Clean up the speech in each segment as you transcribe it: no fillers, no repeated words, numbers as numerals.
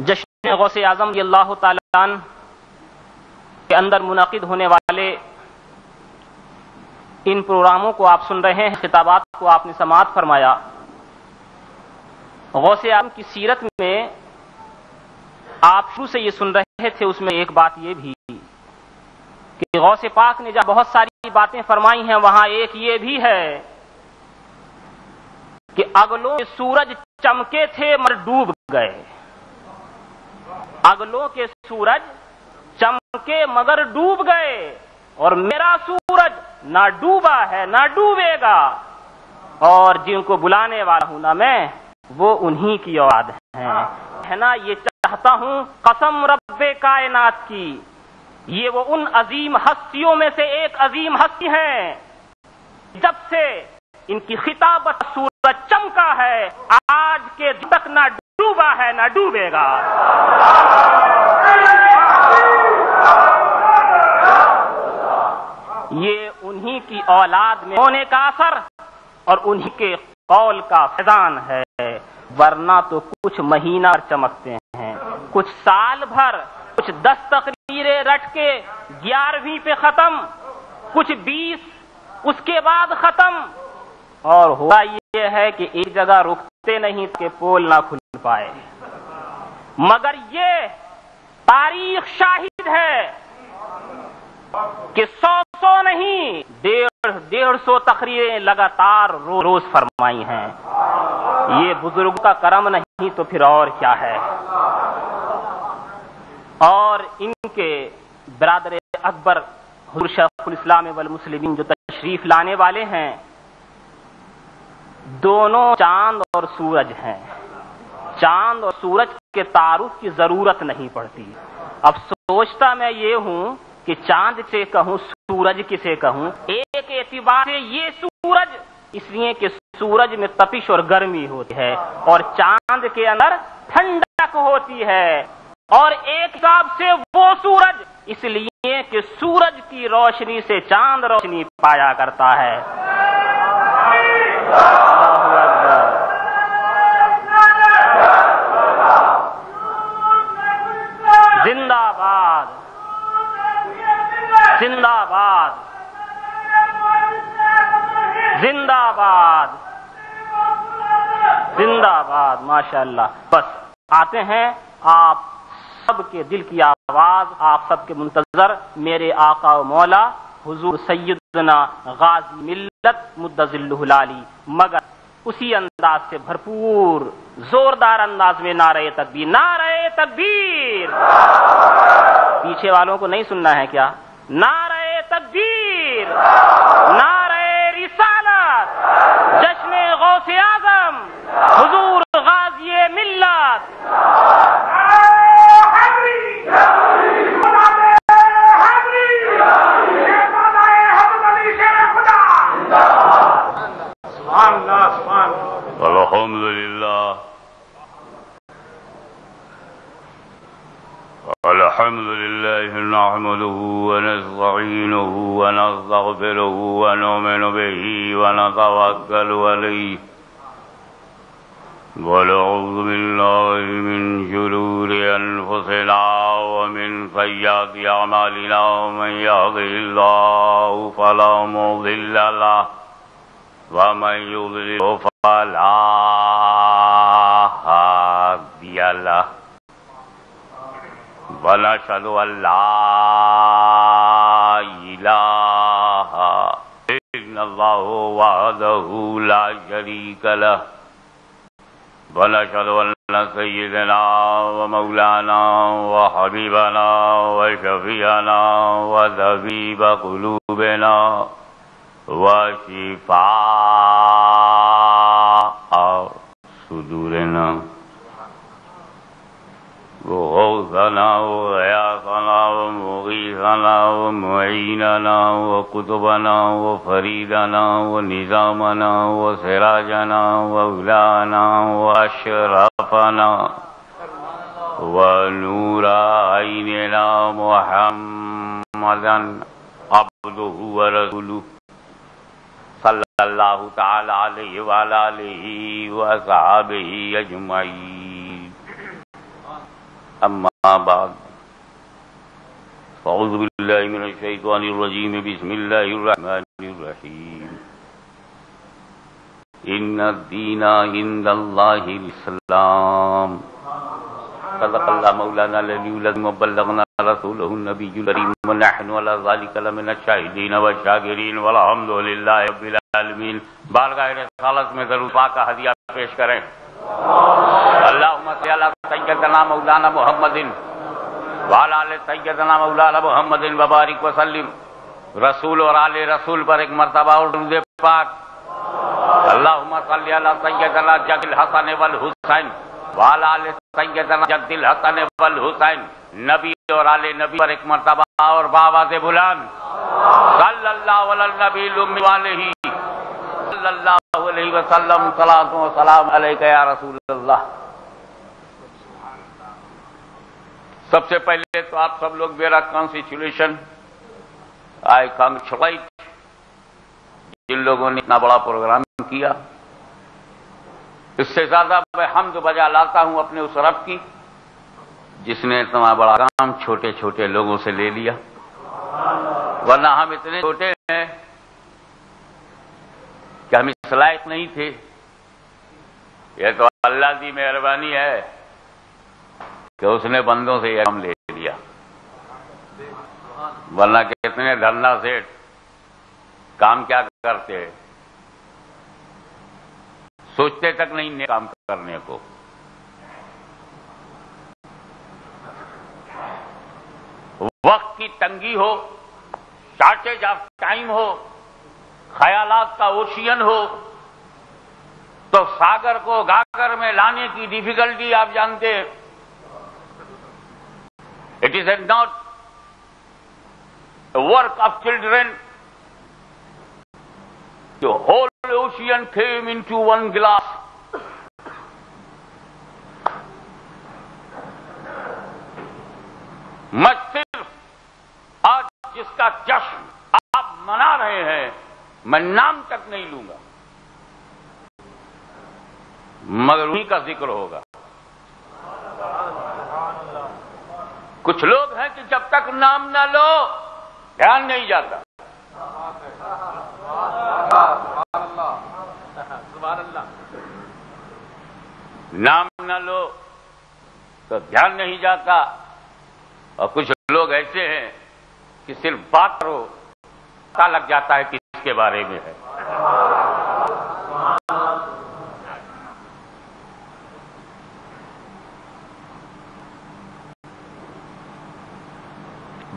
جشن غوث اعظم رضی اللہ تعالیٰ عنہ کے اندر منعقد ہونے والے ان پروگراموں کو آپ سن رہے ہیں، خطابات کو آپ نے سماعت فرمایا۔ غوث اعظم کی سیرت میں آپ شروع سے یہ سن رہے تھے، اس میں ایک بات یہ بھی کہ غوث پاک نے جب بہت ساری باتیں فرمائی ہیں، وہاں ایک یہ بھی ہے کہ اگلوں کے سورج چمکے تھے مگر ڈوب گئے، اگلوں کے سورج چمکے مگر ڈوب گئے، اور میرا سورج نہ ڈوبا ہے نہ ڈوبے گا، اور جن کو بلانے والا ہوں نا میں، وہ انہی کی اولاد ہیں۔ ہے نا، یہ چاہتا ہوں قسم رب کائنات کی، یہ وہ ان عظیم ہستیوں میں سے ایک عظیم ہستی ہیں جب سے ان کی خطابت سورج چمکا ہے، آج کے دن تک نہ ڈوبا ہے نہ ڈوبے گا۔ یہ انہی کی اولاد میں ہونے کا اثر اور انہی کے قول کا فیضان ہے، ورنہ تو کچھ مہینہ چمکتے ہیں، کچھ سال بھر، کچھ 10 تقریریں رٹ کے 11ویں پہ ختم، کچھ 20 اس کے بعد ختم، اور ہوا یہ ہے کہ ایک جگہ رکتے نہیں کہ پول نہ کھل پائے۔ مگر یہ تاریخ شاہد ہے کہ 100 نہیں 150 تقریریں لگاتار روز فرمائی ہیں۔ یہ بزرگوں کا کرم نہیں تو پھر اور کیا ہے۔ اور ان کے برادر اکبر حضور شیخ الاسلام والمسلمین جو تشریف لانے والے ہیں، دونوں چاند اور سورج ہیں۔ چاند اور سورج کے تعارف کی ضرورت نہیں پڑتی۔ اب سوچتا میں یہ ہوں کہ چاند سے کہوں سورج کسے کہوں۔ ایک اعتبار سے یہ سورج اس لیے کہ سورج میں تپش اور گرمی ہوتی ہے اور چاند کے اندر ٹھنڈک ہوتی ہے، اور ایک حساب سے وہ سورج اس لیے کہ سورج کی روشنی سے چاند روشنی پایا کرتا ہے۔ زندہ باد، زندہ باد، زندہ باد، زندہ باد، ماشاءاللہ۔ بس آتے ہیں آپ سب کے دل کی آواز، آپ سب کے منتظر میرے آقا و مولا حضور سیدنا غازی ملت مد ظلہ العالی، مگر اسی انداز سے بھرپور زوردار انداز میں نعرہ تکبیر، نعرہ تکبیر۔ پیچھے والوں کو نہیں سننا ہے کیا؟ نعرہ تکبیر، نعرہ رسالت، جشن غوث اعظم حضور غازی ملت۔ الحمد للہ، الحمد للہ نحمده ونستعینه ونستغفره ونؤمن به ونتوکل علیہ ونعوذ باللہ من شرور انفسنا ومن سیئات اعمالنا، من یهده اللہ فلا مضل له ومن يضلل فلا هادي له، ونشهد أن لا إله إلا الله وحده لا شريك له، ونشهد أن سيدنا ومولانا وحبيبنا وشفيعنا وطبيب قلوبنا وشفاء صدورنا وغوثنا وغياثنا ومغيثنا ومعيننا وقطبنا وفريدنا ونظامنا وسراجنا وولانا وأشرفنا ونور عيننا محمدا عبده ورسوله صلی اللہ تعالی علیہ وعلی آلہ وصحابہ اجمعین۔ أما بعد أعوذ بالله من الشيطان الرجيم بسم الله الرحمن الرحيم إن الدين عند الله الإسلام صدق الله مولانا العلي العظيم وبلغنا رسوله النبي الكريم ونحن على ذلك لمن الشاهدين والشاكرين والحمد لله رب العالمين. بارگاہ رسالت میں درود پاک کا ہدیہ پیش کریں. اللہم صلی علی سیدنا مولانا محمد وعلی آل سیدنا مولانا محمد وبارک وسلم. رسول اور آل رسول پر ایک مرتبہ اور درود پاک. اللہم صلی علی سیدنا جد الحسن والحسین وعلی آل سیدنا جد الحسن والحسین. نبی اور آل نبی پر ایک مرتبہ اور بآواز بلند صلی اللہ علی النبی الأمی علیہ صلی اللہ علیہ وسلم. صلاۃ و سلام علیک یا رسول اللہ. سب سے پہلے تو آپ سب لوگ میرا کانسٹیٹیوشن آئی کانگریچولیٹ جن لوگوں نے اتنا بڑا پروگرام کیا. اس سے زیادہ میں حمد بجا لاتا ہوں اپنے اس رب کی جس نے اتنا بڑا کام چھوٹے چھوٹے لوگوں سے لے لیا. ورنہ ہم اتنے چھوٹے ہیں کہ ہم اس لائق نہیں تھے. یہ تو اللہ کی مہربانی ہے کہ اس نے بندوں سے یہ کام لے لیا. ورنہ کتنے دھرنا سیٹ کام کیا کرتے ہیں سوچتے تک نہیں کام کرنے کو. وقت کی تنگی ہو, شارٹیج آف ٹائم ہو, خیالات کا اوشین ہو تو ساگر کو گاگر میں لانے کی ڈیفیکلٹی آپ جانتے ہیں. It is not work of children. The whole ocean came into one glass. میں صرف آج جس کا جشن آپ منا رہے ہیں میں نام تک نہیں لوں گا مگر انہی کا ذکر ہوگا. کچھ لوگ ہیں کہ جب تک نام نہ لو دھیان نہیں جاتا. نام نہ لو تو دھیان نہیں جاتا. اور کچھ لوگ ایسے ہیں کہ صرف بات کرو پتہ لگ جاتا ہے کس کے بارے میں ہے.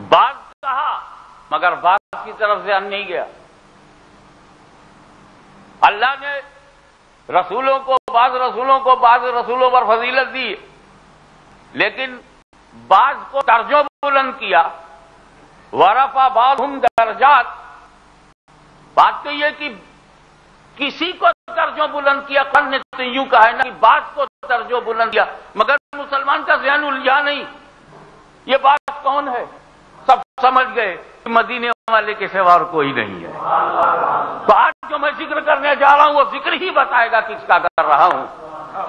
بات کہا مگر بات کی طرف سے نہیں گیا. اللہ نے رسولوں کو بعض رسولوں پر فضیلت دی لیکن بعض کو درجوں بلند کیا. ورفع بعضهم درجات. بات تو یہ کہ کسی کو درجوں بلند کیا. قرآن نے تو یوں کہا ہے نا کہ بعض کو درجوں بلند کیا مگر مسلمان کا ذہن الجھا نہیں. یہ بات کون ہے؟ سب سمجھ گئے مدینے والے کے سوا اور کوئی نہیں ہے. تو آج جو میں ذکر کرنے جا رہا ہوں وہ ذکر ہی بتائے گا کس کا کر رہا ہوں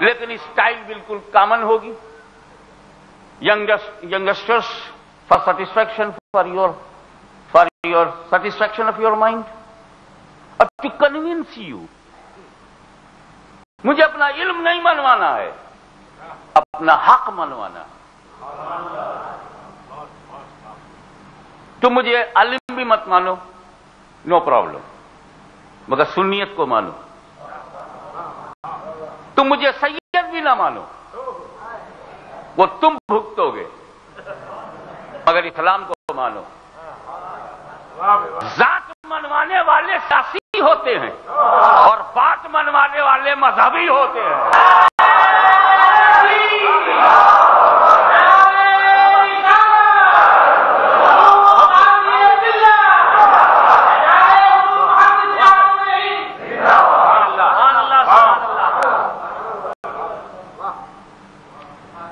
لیکن اسٹائل بالکل کامن ہوگی. youngsters for satisfaction for your satisfaction of your mind or to convince you. مجھے اپنا علم نہیں منوانا ہے اپنا حق منوانا ہے. تم مجھے عالم بھی مت مانو نو پرابلم مگر سنیت کو مانو. تم مجھے سید بھی نہ مانو وہ تم بھگتو گے مگر اسلام کو مانو. ذات منوانے والے سیاسی ہوتے ہیں اور بات منوانے والے مذہبی ہوتے ہیں.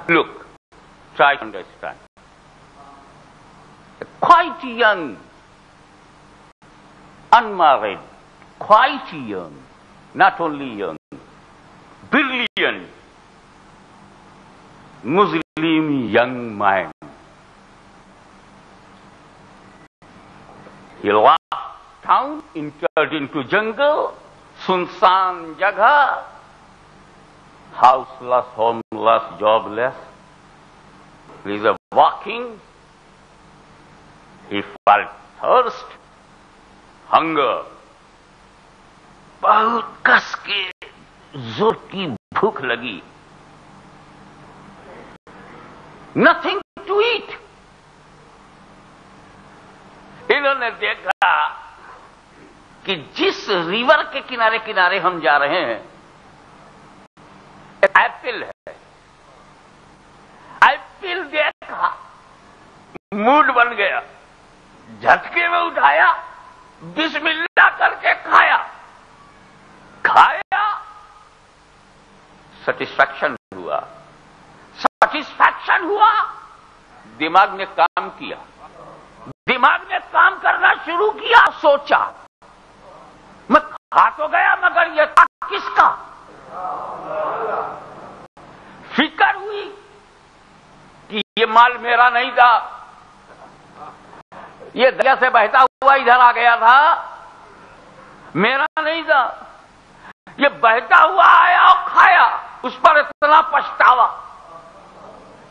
Look, try to understand. Quite young, unmarried, quite young, not only young, brilliant, Muslim young man. He left town, entered into jungle, sunsan jagha, houseless, homeless, jobless. He is walking. He felt thirst, hunger. بہت کس کے زور کی بھوک لگی. Nothing to eat. انہوں نے دیکھا کہ جس ریور کے کنارے کنارے ہم جا رہے ہیں ایپل ہے. ایپل دیکھا, موڈ بن گیا, جھٹکے میں اٹھایا, بسم اللہ کر کے کھایا. سیٹسفیکشن ہوا. سیٹسفیکشن ہوا, دماغ نے کام کیا. دماغ نے کام کرنا شروع کیا. سوچا میں کھا تو گیا مگر یہ تھا کس کا. فکر ہوئی کہ یہ مال میرا نہیں تھا, یہ دریا سے بہتا ہوا ادھر آ گیا تھا, میرا نہیں تھا. یہ بہتا ہوا آیا اور کھایا. اس پر اتنا پچھتاوا.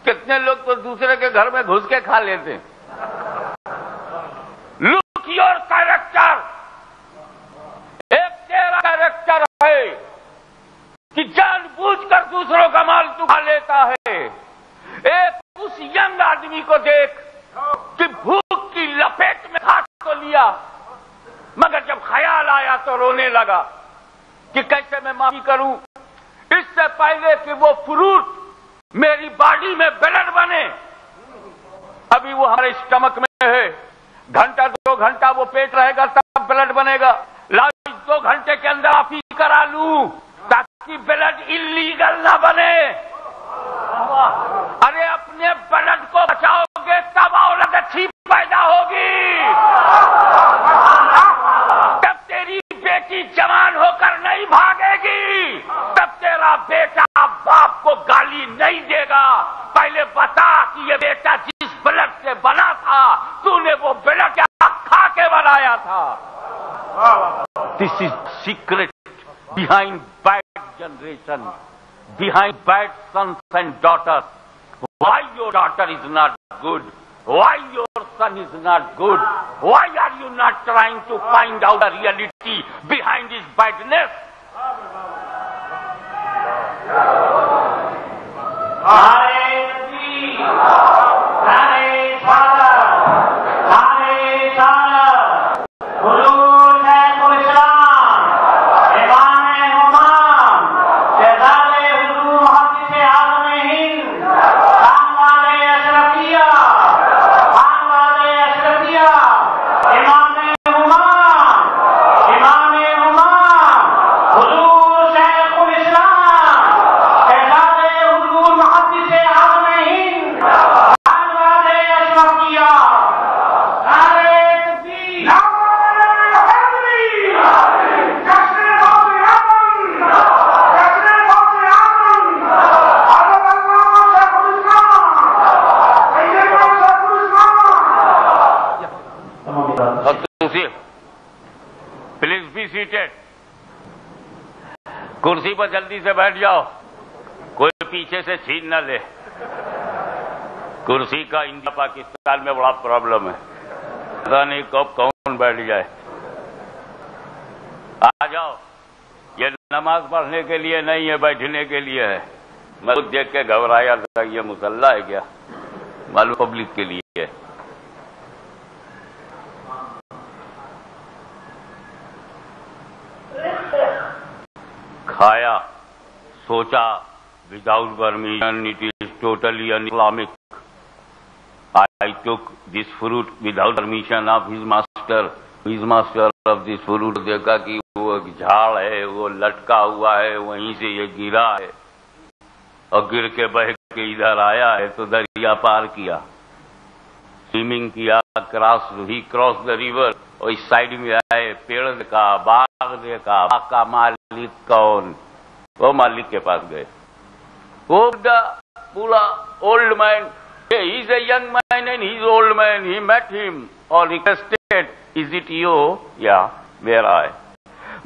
کتنے لوگ تو دوسرے کے گھر میں گھس کے کھا لیتے. Look your character. ایک تیرا کیریکٹر ہے کہ جان بوجھ کر دوسروں کا مال تو کھا لیتا ہے. ایک اس ینگ آدمی کو دیکھ کہ بھوک کی لپیٹ میں کھا تو لیا, مگر جب خیال آیا تو رونے لگا کہ کیسے میں معافی کروں. اس سے پہلے کہ وہ فروٹ میری باڈی میں بلڈ بنے, ابھی وہ ہمارے اسٹمک میں ہے. گھنٹہ 2 گھنٹہ وہ پیٹ رہے گا تب بلڈ بنے گا. لاؤ 2 گھنٹے کے اندر معافی کرا لوں تاکہ بلڈ انلیگل نہ بنے. ارے اپنے بلڈ کو بچاؤ گے تب اولاد اچھی پیدا ہوگی. تب تیری بیٹی جوان ہو کر نہیں بھاگے گی. تب تیرا بیٹا باپ کو گالی نہیں دے گا. پہلے بتا کہ یہ بیٹا جس بلڈ سے بنا تھا تو نے وہ بلڈ کیا کھا کے بنایا تھا. دس از secret behind bad generation, behind bad sons and daughters. Why your daughter is not good? Why your son is not good? Why are you not trying to find out the reality behind his badness? Please be seated. کرسی پر جلدی سے بیٹھ جاؤ, کوئی پیچھے سے چھین نہ لے. کرسی کا انڈیا پاکستان میں بڑا پرابلم ہے, پتا نہیں کب کون بیٹھ جائے. آ جاؤ, یہ نماز پڑھنے کے لیے نہیں ہے, بیٹھنے کے لیے ہے. میں خود دیکھ کے گھبرایا تھا یہ مصلی ہے کیا, معلوم پبلک کے لیے ہے. کھایا, سوچا, without permission, it is totally un-Islamic. I took this fruit without permission of his master. His master of this fruit دیکھا کہ وہ ایک جھاڑ ہے, وہ لٹکا ہوا ہے, وہیں سے یہ گرا ہے, اور گر کے بہ کے ادھر آیا ہے تو دریا پار کیا, سوئمنگ کیا, کراس دا ریور. اور اس سائڈ میں آئے, پیڑ دیکھا, باغ دیکھا, باغ کا مالک کون, وہ مالک کے پاس گئے. وہ pula old man. Hey, he's a young man and he's old man. He met him or requested, is it you? Yeah, where I?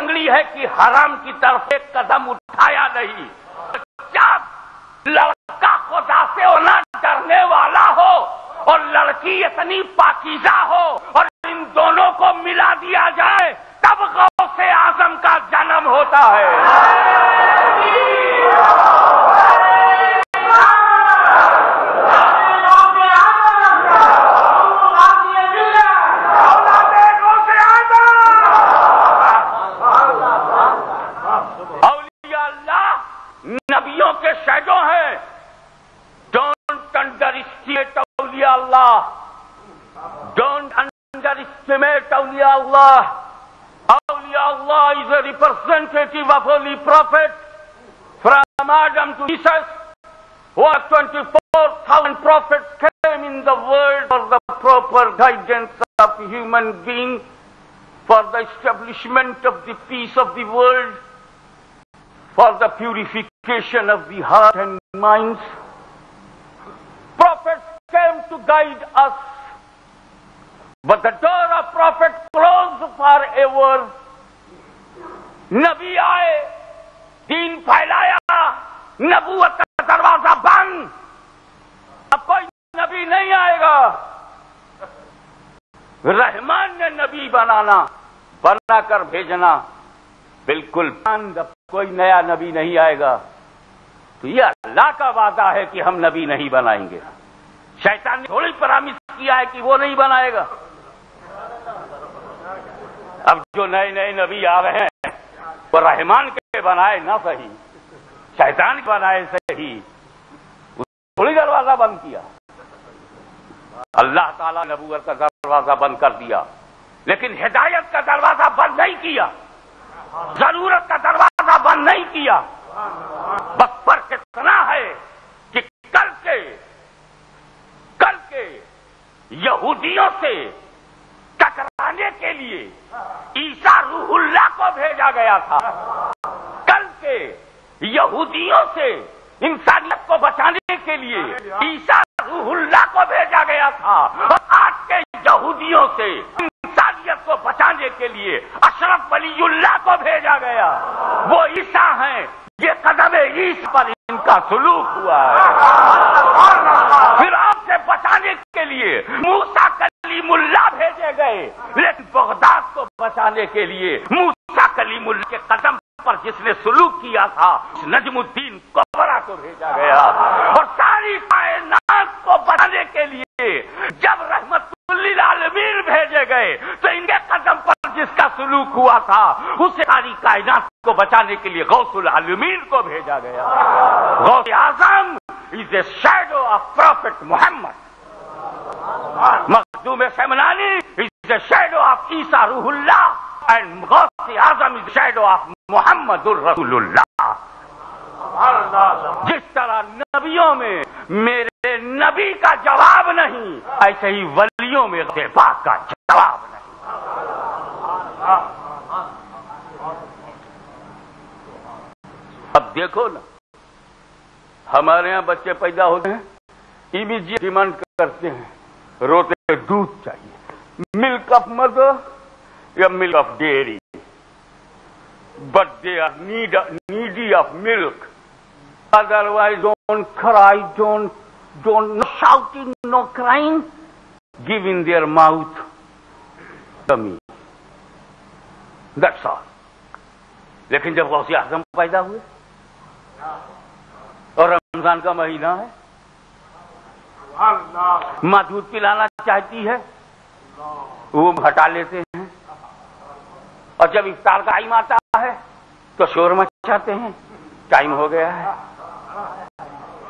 انگلی ہے کہ حرام کی طرف ایک قدم اٹھایا نہیں. جب لڑکا خدا سے ہونا ڈرنے والا ہو اور لڑکی اتنی پاکیزہ ہو اور ان دونوں کو ملا دیا جائے تب غوث اعظم کا جنم ہوتا ہے. نبیوں کے شہدوں ہیں. ڈونٹ انڈر اسٹیمیٹ اولیاء اللہ. ڈونٹ انڈر اسٹیمیٹ اولیاء اللہ. اولیاء اللہ is a representative of holy prophet. From Adam to Jesus, what 24,000 prophets came in the world for the proper guidance of human being, for the establishment of the peace of the world, for the purification of the heart and minds. Prophets came to guide us, but the door of prophet closed forever. نبی آئے, دین پھیلایا, نبوت کا دروازہ بند. اب کوئی نبی نہیں آئے گا. رحمان نے نبی بنا کر بھیجنا بالکل بند. اب کوئی نیا نبی نہیں آئے گا. تو یہ اللہ کا وعدہ ہے کہ ہم نبی نہیں بنائیں گے. شیطان نے تھوڑی پرامس کیا ہے کہ وہ نہیں بنائے گا. اب جو نئے نبی آ رہے ہیں وہ رحمان کے بنائے نہ صحیح, شیطان بنائے صحیح. تھوڑی دروازہ بند کیا. اللہ تعالیٰ نے نبوت کا دروازہ بند کر دیا, لیکن ہدایت کا دروازہ بند نہیں کیا, ضرورت کا دروازہ بند نہیں کیا. بس فرق اتنا ہے کہ کل کے یہودیوں سے ٹکرانے کے لیے عیسیٰ روح اللہ کو بھیجا گیا تھا. کل کے یہودیوں سے انسانیت کو بچانے کے لیے عیسیٰ روح اللہ کو بھیجا گیا تھا. اور آج کے یہودیوں سے انسانیت کو بچانے کے لیے اشرف ولی اللہ کو بھیجا گیا. وہ عیسیٰ ہیں. یہ قدم عیسیٰ پر ان کا سلوک ہوا ہے. پھر آپ سے بچانے کے لیے موسیٰ کلیم اللہ بھیجے گئے, لیکن بغداد کو بچانے کے لیے موسیٰ کلیم اللہ کے قدم پر جس نے سلوک کیا تھا نجم الدین کبرا کو بھیجا گیا. اور ساری کائنات کو بچانے کے لیے جب رحمت للعالمین بھیجے گئے تو ان کے قدم پر جس کا سلوک ہوا تھا اسے ساری کائنات کو بچانے کے لیے غوث العالمین کو بھیجا گیا. غوث اعظم is a shadow of Prophet Muhammad. Makhdoom Simnani is a shadow of Isa Ruhullah, and Ghaus Azam is a shadow of محمد الرسول اللہ. جس طرح نبیوں میں میرے نبی کا جواب نہیں, ایسے ہی ولیوں میں غوث پاک کا جواب نہیں. اب دیکھو نا, ہمارے ہاں بچے پیدا ہوتے ہیں, امیڈیٹ ڈیمانڈ کرتے ہیں, روتے دودھ چاہیے, ملک آف مدر یا milk of dairy, but they are needy of milk. Otherwise don't cry, don't shouting, no crying, give in their mouth tummy, that's all. لیکن جب غوث اعظم پیدا ہوئے اور رمضان کا مہینہ ہے, ماں دودھ پلانا چاہتی ہے, وہ ہٹا لیتے ہیں. اور جب افطار کا ٹائم آتا ہے تو شور مچاتے ہیں, ٹائم ہو گیا ہے.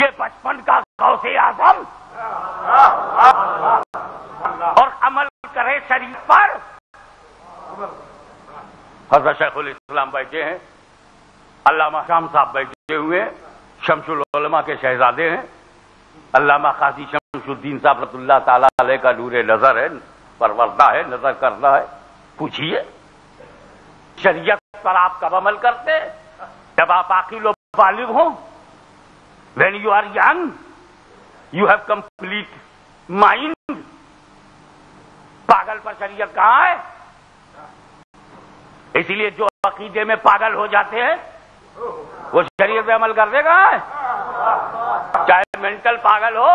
یہ بچپن کا غوث اعظم اور عمل کرے شریعت پر. حضرت شیخ الاسلام بیٹھے ہیں, علامہ شام صاحب بیٹھے ہوئے, شمس العلماء کے شہزادے ہیں. علامہ قاضی شمس الدین صاحب رحمۃ اللہ تعالی علیہ کا نور نظر ہے, پروردہ ہے, نظر کرنا ہے. پوچھیے شریعت پر آپ کب عمل کرتے؟ جب آپ عاقل و بالغ ہوں. When you are young you have complete mind. پاگل پر شریعت کہاں ہے؟ اسی لیے جو عقیدے میں پاگل ہو جاتے ہیں وہ شریعت پہ عمل کر دے گا، چاہے مینٹل پاگل ہو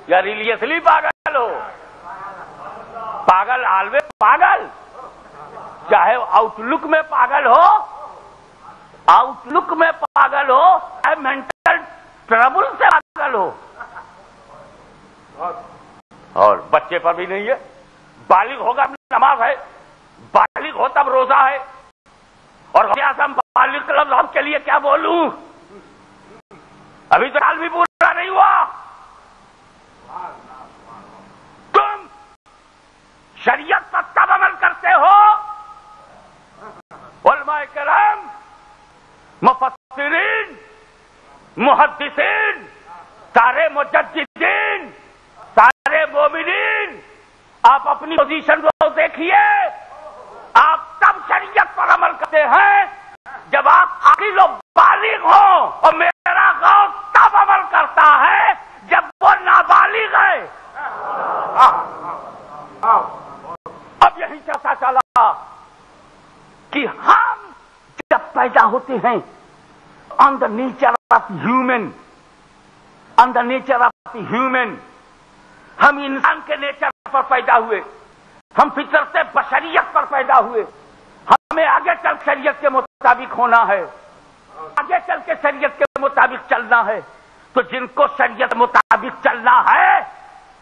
یا ریلیجسلی پاگل ہو. پاگل آلویز پاگل، چاہے آؤٹ لک میں پاگل ہو، آؤٹ لک میں پاگل ہو، چاہے مینٹل ٹربل سے پاگل ہو. اور بچے پر بھی نہیں ہے. بالغ ہوگا نماز ہے، بالغ ہو تب روزہ ہے. اور ہم بالغ کا لفظ ہم کے لیے کیا بولوں؟ ابھی تو سال بھی پورا نہیں ہوا. تم شریعت پر تب عمل کرتے ہو، علماء کرام، مفسرین، محدثین، سارے مجددین، سارے مومنین، آپ اپنی پوزیشن کو دیکھیے. آپ تب شریعت پر عمل کرتے ہیں جب آپ عاقل و بالغ ہوں، اور میرا غوث تب عمل کرتا ہے جب وہ نابالغ ہے. اب یہی پتہ چلا کہ ہم جب پیدا ہوتے ہیں on the nature of human, on the nature of human, ہم انسان کے نیچر پر پیدا ہوئے، ہم فطرت بشریت پر پیدا ہوئے. ہمیں آگے چل شریعت کے مطابق ہونا ہے، آگے چل کے شریعت کے مطابق چلنا ہے. تو جن کو شریعت کے مطابق چلنا ہے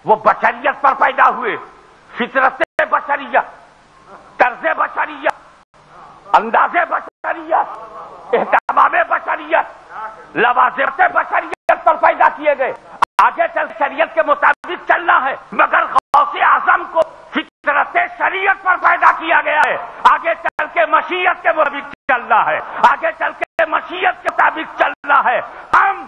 وہ بشریت پر پیدا ہوئے، فطرت بشریت، طرز بشریت، انداز بشریت، اہتمام بشریت، لوازمات بشریت پر پیدا کیے گئے. آگے چل شریعت کے مطابق چلنا ہے، مگر غوث اعظم کو فطرت شریعت پر پیدا کیا گیا ہے. آگے چل کے مشیت کے مطابق چلنا ہے، آگے چل کے مشیت کے مطابق چلنا ہے. ہم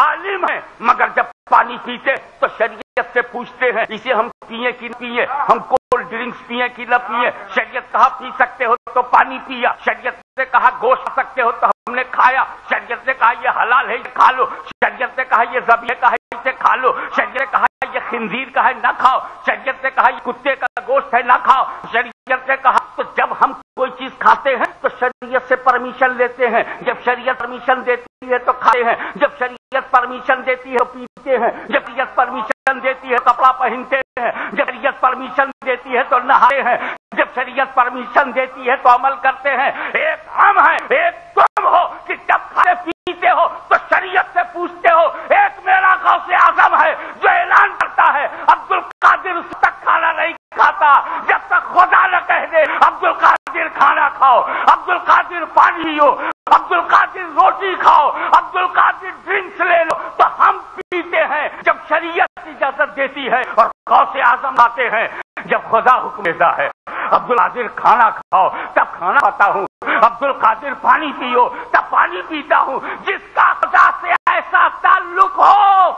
عالم ہیں مگر جب پانی پیتے تو شریعت سے پوچھتے ہیں اسے ہم پیئے کہ نہ پیئے، ہم کولڈ ڈرنکس پیئے کہ نہ پیئے. شریعت کہا پی سکتے ہو تو پانی پیا، شریعت نے کہا گوشت کھا سکتے ہو تو ہم نے کھایا، شریعت نے کہا یہ حلال ہے کھا لو، شریعت نے کہا یہ ذبیحہ کا ہے اسے کھا لو، شریعت نے کہا یہ خنزیر کا ہے نہ کھاؤ، شریعت نے کہا یہ کتے کا گوشت ہے نہ کھاؤ. شریعت نے کہا تو جب ہم کوئی چیز کھاتے ہیں تو شریعت سے پرمیشن لیتے ہیں. جب شریعت پرمیشن دیتی ہے تو کھاتے ہیں، جب شریعت پرمیشن دیتی ہے تو پیتے ہیں، جب شریعت پرمیشن دیتی ہے کپڑا پہنتے ہیں، جب شریعت پرمیشن دیتی ہے تو نہاتے ہیں، جب شریعت پرمیشن دیتی ہے تو عمل کرتے ہیں. ایک ہم ہیں، ایک تم ہو کہ جب کھاتے پیتے ہو تو شریعت سے پوچھتے ہو. ایک میرا غوث اعظم ہے جو اعلان کرتا ہے عبد القادر اس تک کھانا نہیں کھاتا جب تک خدا نہ کہہ دے عبد القادر کھانا کھاؤ، عبد القادر پانی پیو، عبد القادر روٹی کھاؤ، عبد القادر ڈرنکس لے لو. تو ہم پیتے ہیں جب شریعت اجازت دیتی ہے، اور غوث اعظم آتے ہیں جب خدا حکم دیتا ہے. عبد القادر کھانا کھاؤ تب کھانا کھاتا ہوں، عبد القادر پانی پیو تب پانی پیتا ہوں. جس کا خدا سے ایسا تعلق ہو،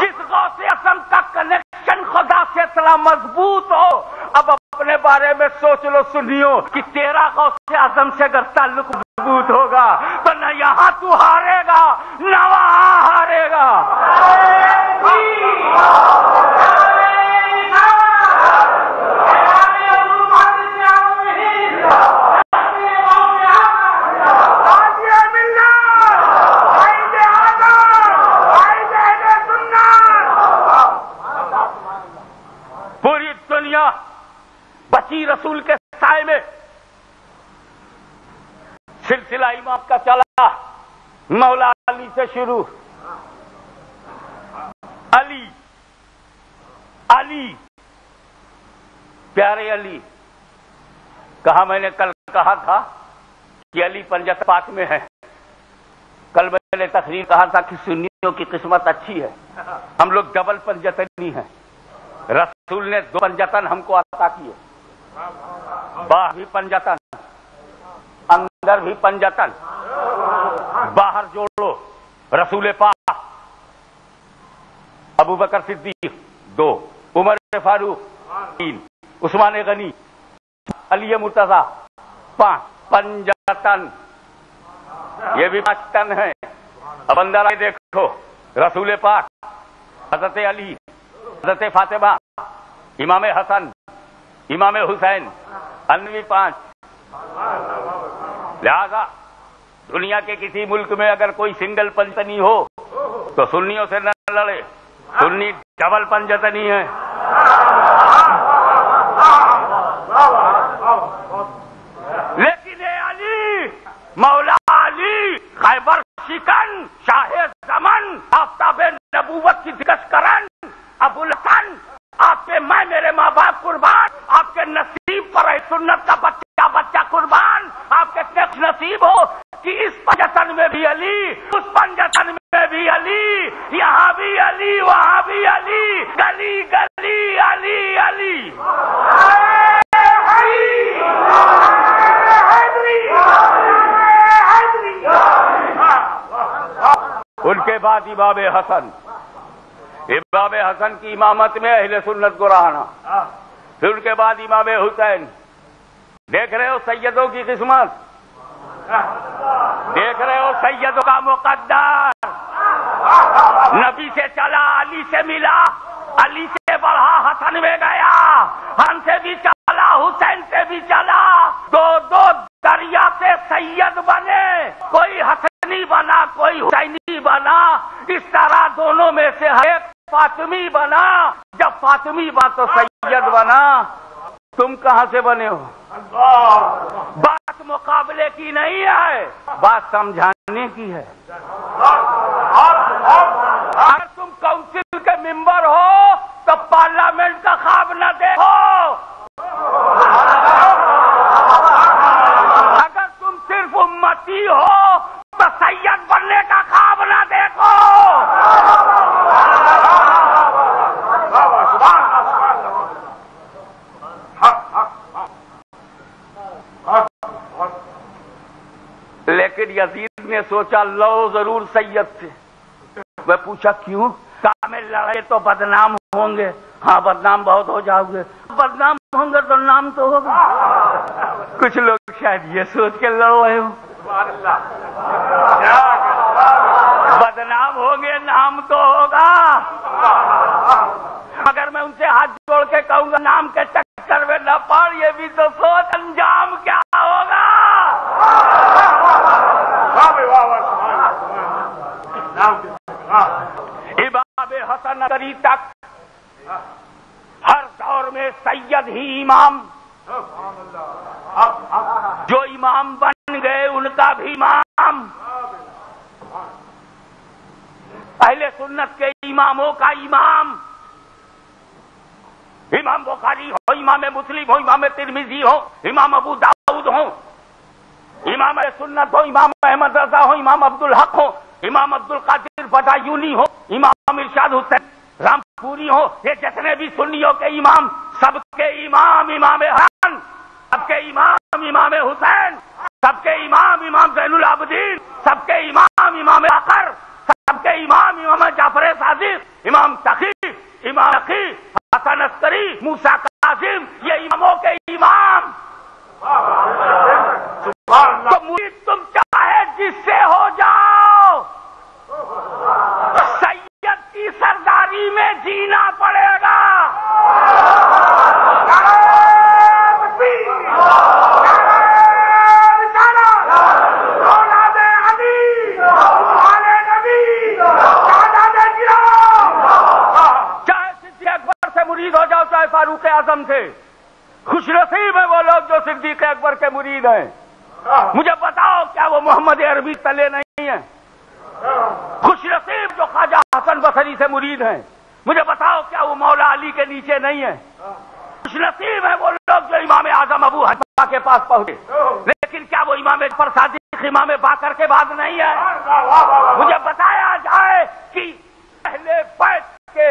جس غوث اعظم کا کنیکشن خدا سے اتنا مضبوط ہو. اب اپنے بارے میں سوچ لو سنیو کہ تیرا غوث اعظم سے اگر تعلق مضبوط ہوگا تو نہ یہاں تو ہارے گا نہ وہاں ہارے گا. پوری دنیا بچی رسول کے سائے میں. سلسلہ امام کا چلا مولا علی سے شروع. علی علی پیارے علی. کہا میں نے کل کہا تھا کہ علی پنجت پاک میں ہے. کل میں نے تقریر کہا تھا کہ سنیوں کی قسمت اچھی ہے، ہم لوگ ڈبل پنجتنی ہیں. رسول نے 2 پنجتن ہم کو عطا کیے، باہر بھی پنجتن، اندر بھی پنجتن. باہر جوڑو رسول پاک، ابو بکر صدیق 2، عمر فاروق 3، عثمان غنی، علی مرتضی 5. پنجتن یہ بھی 5 تن ہیں. اب اندر آئے دیکھو رسول پاک، حضرت علی، حضرت فاطمہ، امام حسن، امام حسین، انوی 5. لہذا دنیا کے کسی ملک میں اگر کوئی سنگل پنجتنی ہو تو سنیوں سے نہ لڑے. سنی ڈبل پنجتنی ہے. لیکن اے علی، مولا علی، خیبر شکن، شاہ زمن، آفتاب نبوت کی دکش کرن، ابو الحسن، آپ کے میں میرے ماں باپ قربان، آپ کے نصیب پر ہے سنت کا بچہ بچہ قربان. آپ کے نیک نصیب ہو کہ اس پنجتن میں بھی علی، اس پنجتن میں بھی علی، یہاں بھی علی، وہاں بھی علی، گلی گلی علی علی. ان کے بعد امام حسن. امام حسن کی امامت میں اہل سنت کو رہنا. پھر ان کے بعد امام حسین. دیکھ رہے ہو سیدوں کی قسمت، دیکھ رہے ہو سیدوں کا مقدر. نبی سے چلا، علی سے ملا، علی سے بڑھا حسن میں گیا، حسن سے بھی چلا، حسین سے بھی چلا. دو دو دریا سے سید بنے، کوئی حسنی بنا کوئی حسینی بنا. اس طرح دونوں میں سے ایک فاطمی بنا. جب فاطمی بنا تو سید بنا. تم کہاں سے بنے ہو؟ بات مقابلے کی نہیں ہے، بات سمجھانے کی ہے. اگر تم کونسل کے ممبر ہو تو پارلیمنٹ کا خواب نہ دیکھو. اگر تم صرف امتی ہو تو سید بننے کا خواب نہ دیکھو. لیکن یزید نے سوچا لو ضرور سید سے. میں پوچھا کیوں؟ کہا میں لڑے تو بدنام ہوں گے. ہاں بدنام بہت ہو جاؤ گے. بدنام ہوں گے تو نام تو ہوگا. کچھ لوگ شاید یہ سوچ کے لڑ رہے ہو بدنام ہوں گے نام تو ہوگا. اگر میں ان سے ہاتھ جوڑ کے کہوں گا نام کے چکر میں نہ پڑ، یہ بھی تو سوچ انجام کیا ہوگا. امام حسن علی تک ہر دور میں سید ہی امام. جو امام بن گئے ان کا بھی امام. اہل سنت کے اماموں کا امام. امام بخاری ہو، امام مسلم ہو، امام ترمذی ہو، امام ابو داؤد ہو، امام سنت ہو، امام احمد رضا ہو، امام عبد الحق ہو، امام عبد القادر بدایونی ہو، امام ارشاد حسین رامپوری ہو، یہ جتنے بھی سنیوں کے امام، سب کے امام امام حسن، سب کے امام امام حسین، سب کے امام امام زین العابدین، سب کے امام امام باقر، سب کے امام امام جعفر صادق، امام تقی، امام عقی، حسن عسکری، موسیٰ کاظم، یہ اماموں کے امام. تو مرید تم چاہے جس سے ہو جاؤ، سید کی سرداری میں جینا پڑے گا. چاہے صدیق اکبر سے مرید ہو جاؤ، چاہے فاروق اعظم سے. خوش نصیب ہے وہ لوگ جو صدیق اکبر کے مرید ہیں. مجھے بتاؤ کیا وہ محمد عربی تلے نہیں ہیں؟ خوش نصیب جو خواجہ حسن بصری سے مرید ہیں. مجھے بتاؤ کیا وہ مولا علی کے نیچے نہیں ہیں؟ خوش نصیب ہے وہ لوگ جو امام اعظم ابو حنیفہ کے پاس پہنچے. لیکن کیا وہ امام جعفر صادق امام باقر کے بعد نہیں ہے؟ مجھے بتایا جائے کہ اہل بیت کے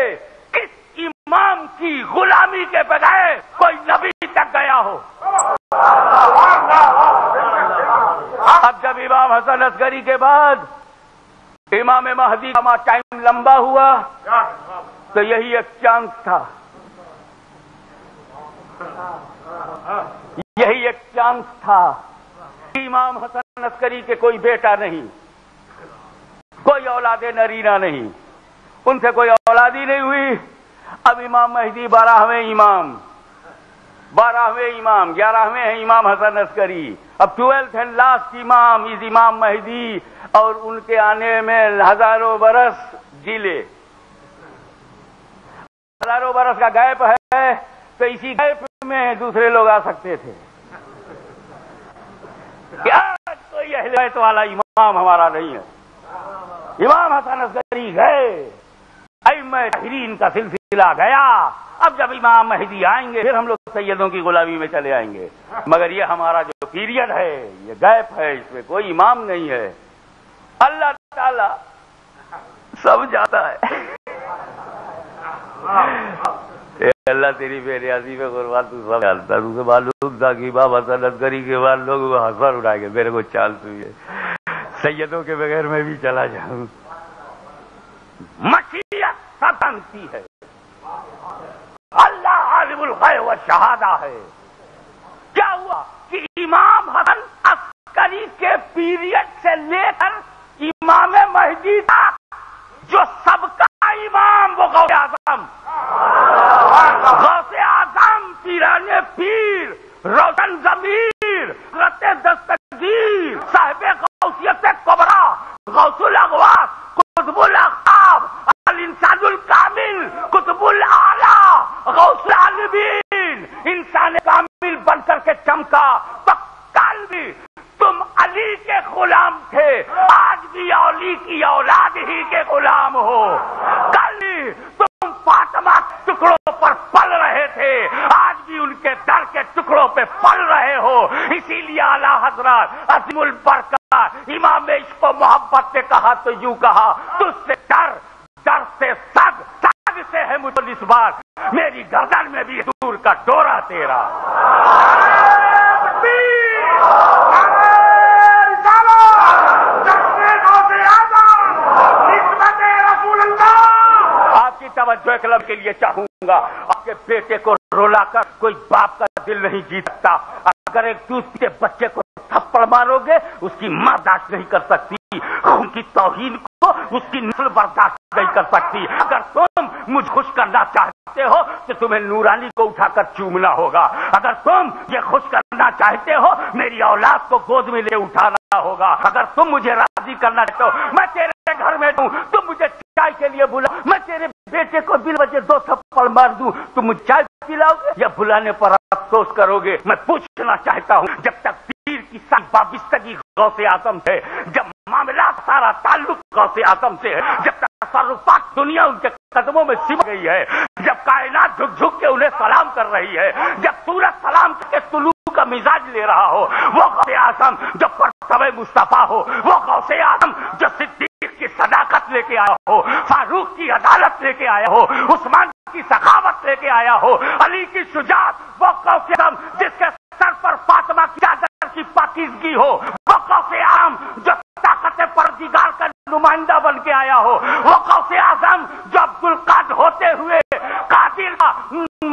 کس امام کی غلامی کے بغیر کوئی نبی تک گیا ہو. اب جب امام حسن عسکری کے بعد امام مہدی کا ٹائم لمبا ہوا تو یہی ایک چانس تھا، یہی ایک چانس تھا. امام حسن عسکری کے کوئی بیٹا نہیں، کوئی اولاد نرینہ نہیں، ان سے کوئی اولاد ہی نہیں ہوئی. اب امام مہدی 12ویں امام 12ویں امام، 11ویں ہیں امام حسن عسکری، اب 12th اینڈ لاسٹ امام از امام مہدی، اور ان کے آنے میں ہزاروں برس ڈیلے، ہزاروں برس کا گیپ ہے، تو اسی گیپ میں دوسرے لوگ آ سکتے تھے. کیا کوئی اہل بیت والا امام ہمارا نہیں ہے؟ امام حسن عسکری گئے، ائمہ طاہرین کا سلسلہ گیا. اب جب امام مہدی آئیں گے پھر ہم لوگ سیدوں کی غلامی میں چلے آئیں گے، مگر یہ ہمارا جو پیریڈ ہے، یہ گیپ ہے، اس میں کوئی امام نہیں ہے. اللہ تعالی سب جاتا ہے. اے اللہ تیری بے نیازی میں قربان، تو سب جانتا. تجھے معلوم تھا کہ امام حسن عسکری کے بعد لوگ ہنسر اڑائیں گے، میرے کو چانس ہوئی ہے سیدوں کے بغیر میں بھی چلا جاؤں. مشیت سب جانتی ہے، اللہ عالم الغیب و شہادہ ہے. کیا ہوا کہ امام حسن عسکری کے پیریڈ سے لے کر امام مہدی تک جو سب کا امام وہ غوث اعظم، غوث اعظم، پیران پیر، روشن ضمیر، حضرت دستگیر، صاحب غوثیت کبریٰ، غوث الاغواث، قطب الاقطاب، الانسان الکامل، قطب الاعلی، غوث العالمین، انسان کامل بن کر کے چمکا. تو کل بھی تم علی کے غلام تھے، آج بھی علی کی اولاد ہی کے غلام ہو. کل بھی تم فاطمہ ٹکڑوں پر پل رہے تھے، آج بھی ان کے در کے ٹکڑوں پہ پل رہے ہو. اسی لیے اعلیٰ حضرت عظیم البرکات امام عشق و محبت نے کہا تو یوں کہا، تجھ سے ڈر، ڈر سے سگ، سگ سے ہے مجھ کو نسبار، میری گردن میں بھی دور کا ڈورا تیرا. آپ کی توجہ ایک لمحے کے لیے چاہوں گا. آپ کے بیٹے کو رولا کر کوئی باپ کا دل نہیں جیت سکتا. اگر ایک دوسرے بچے کو تھپڑ مارو گے اس کی ماں برداشت نہیں کر سکتی، ان کی توہین کو اس کی نسل برداشت نہیں کر سکتی. اگر تم مجھ خوش کرنا چاہتے ہو تو تمہیں نورانی کو اٹھا کر چومنا ہوگا. اگر تم یہ خوش کرنا چاہتے ہو میری اولاد کو گود میں لے اٹھانا ہوگا. اگر تم مجھے راضی کرنا چاہتے ہو میں تیرے گھر میں ہوں، تم مجھے چائے کے لیے بلا، میں تیرے بیٹے کو بل بجے 2 تھپڑ مار دوں، تم مجھے چائے پلاؤ گے یا بلانے پر افسوس کرو گے؟ میں پوچھنا چاہتا ہوں، جب تک پیر کی سب وابستگی غوث اعظم سے، جب معاملات سارا تعلق غوث اعظم سے ہے، جب تک تصرفات دنیا ان کے قدموں میں سمٹ گئی ہے، جب کائنات جھک جھک کے انہیں سلام کر رہی ہے، جب سورج سلام کے سلوک کا مزاج لے رہا ہو، وہ غوث اعظم جو مرتبہ مصطفیٰ ہو، وہ غوث اعظم جو صدیق کی صداقت لے کے آیا ہو، فاروق کی عدالت لے کے آیا ہو، عثمان کی سخاوت لے کے آیا ہو، علی کی شجاعت، وہ غوث اعظم جس کے سر پر فاطمہ کی چادر کی پاکیزگی ہو، وہ غوث اعظم جو طاقت پروردگار کا نمائندہ بن کے آیا ہو، وہ غوث اعظم جو عبدالقادر ہوتے ہوئے قادر کا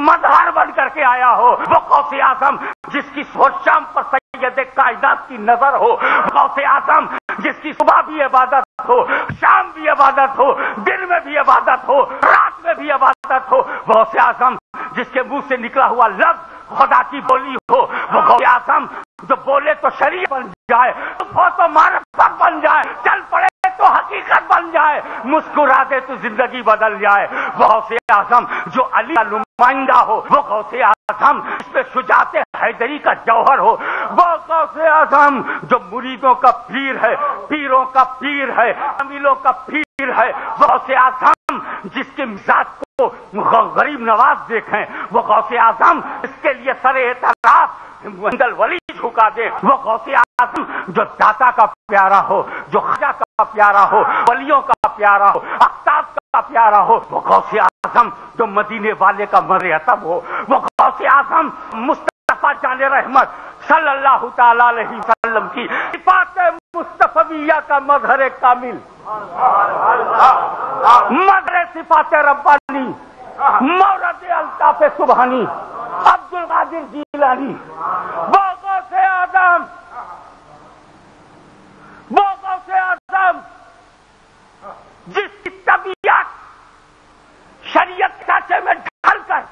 مظہر بن کر کے آیا ہو، وہ غوث اعظم جس کی سوچ شام پر سید کائنات کی نظر ہو، غوث اعظم جس کی صبح بھی عبادت ہو، شام بھی عبادت ہو، دن میں بھی عبادت ہو، رات میں بھی عبادت ہو، غوث اعظم جس کے منہ سے نکلا ہوا لفظ خدا کی بولی ہو، وہ غوث اعظم جو بولے تو شریعت بن جائے، ہو تو معرفت بن جائے، چل پڑے تو حقیقت بن جائے، مسکرا دے تو زندگی بدل جائے. وہ غوث اعظم جو علی کا نمائندہ ہو، وہ غوث اعظم جس پہ شجاعت حیدری کا جوہر ہو، وہ غوث اعظم جو مریدوں کا پیر ہے، پیروں کا پیر ہے، امیلوں کا پیر ہے، وہ غوث اعظم جس کے مزاج کو غریب نواز دیکھیں، وہ غوث اعظم اس کے لیے سر اعتراف وندل ولی جھکا دے، وہ غوث اعظم جو داتا کا پیارا ہو، جو خواجہ کا پیارا ہو، ولیوں کا پیارا ہو، آفتاب کا پیارا ہو، وہ غوث اعظم جو مدینے والے کا مرحب ہو، وہ غوث اعظم مصطفیٰ جان رحمت صلی اللہ تعالی علیہ وسلم کی صفات مصطفیہ کا مظہر کامل، مظہر صفات ربانی، مورد الطاف سبحانی، عبدالقادر جیلانی، وہ غوث اعظم، وہ غوث اعظم جس کی طبیعت شریعت سانچے میں ڈھل کر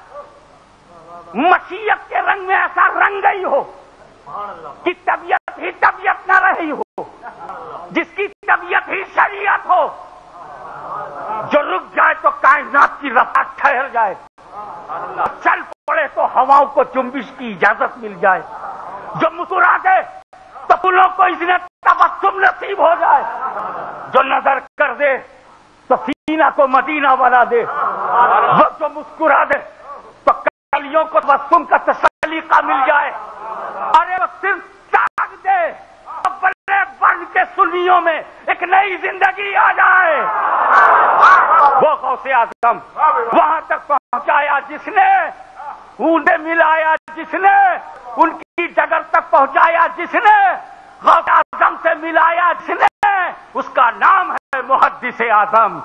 مشیت کے رنگ کائنات کی رفتار ٹھہر جائے، چل پڑے تو ہواؤں کو جنبش کی اجازت مل جائے، جو مسکرا دے تو پھولوں کو اذن تبسم نصیب ہو جائے، جو نظر کر دے تو سینہ کو مدینہ بنا دے، وہ جو مسکرا دے تو کلیوں کو تبسم کا تسلی کا مل جائے، ارے وہ صرف تاک دے تو بلے بن کے سنیوں میں ایک نئی زندگی آ جائے۔ وہ غوث اعظم وہاں تک پہنچایا جس نے، اونڈے ملایا جس نے، ان کی جگر تک پہنچایا جس نے، غوث اعظم سے ملایا جس نے، اس کا نام ہے محدث اعظم،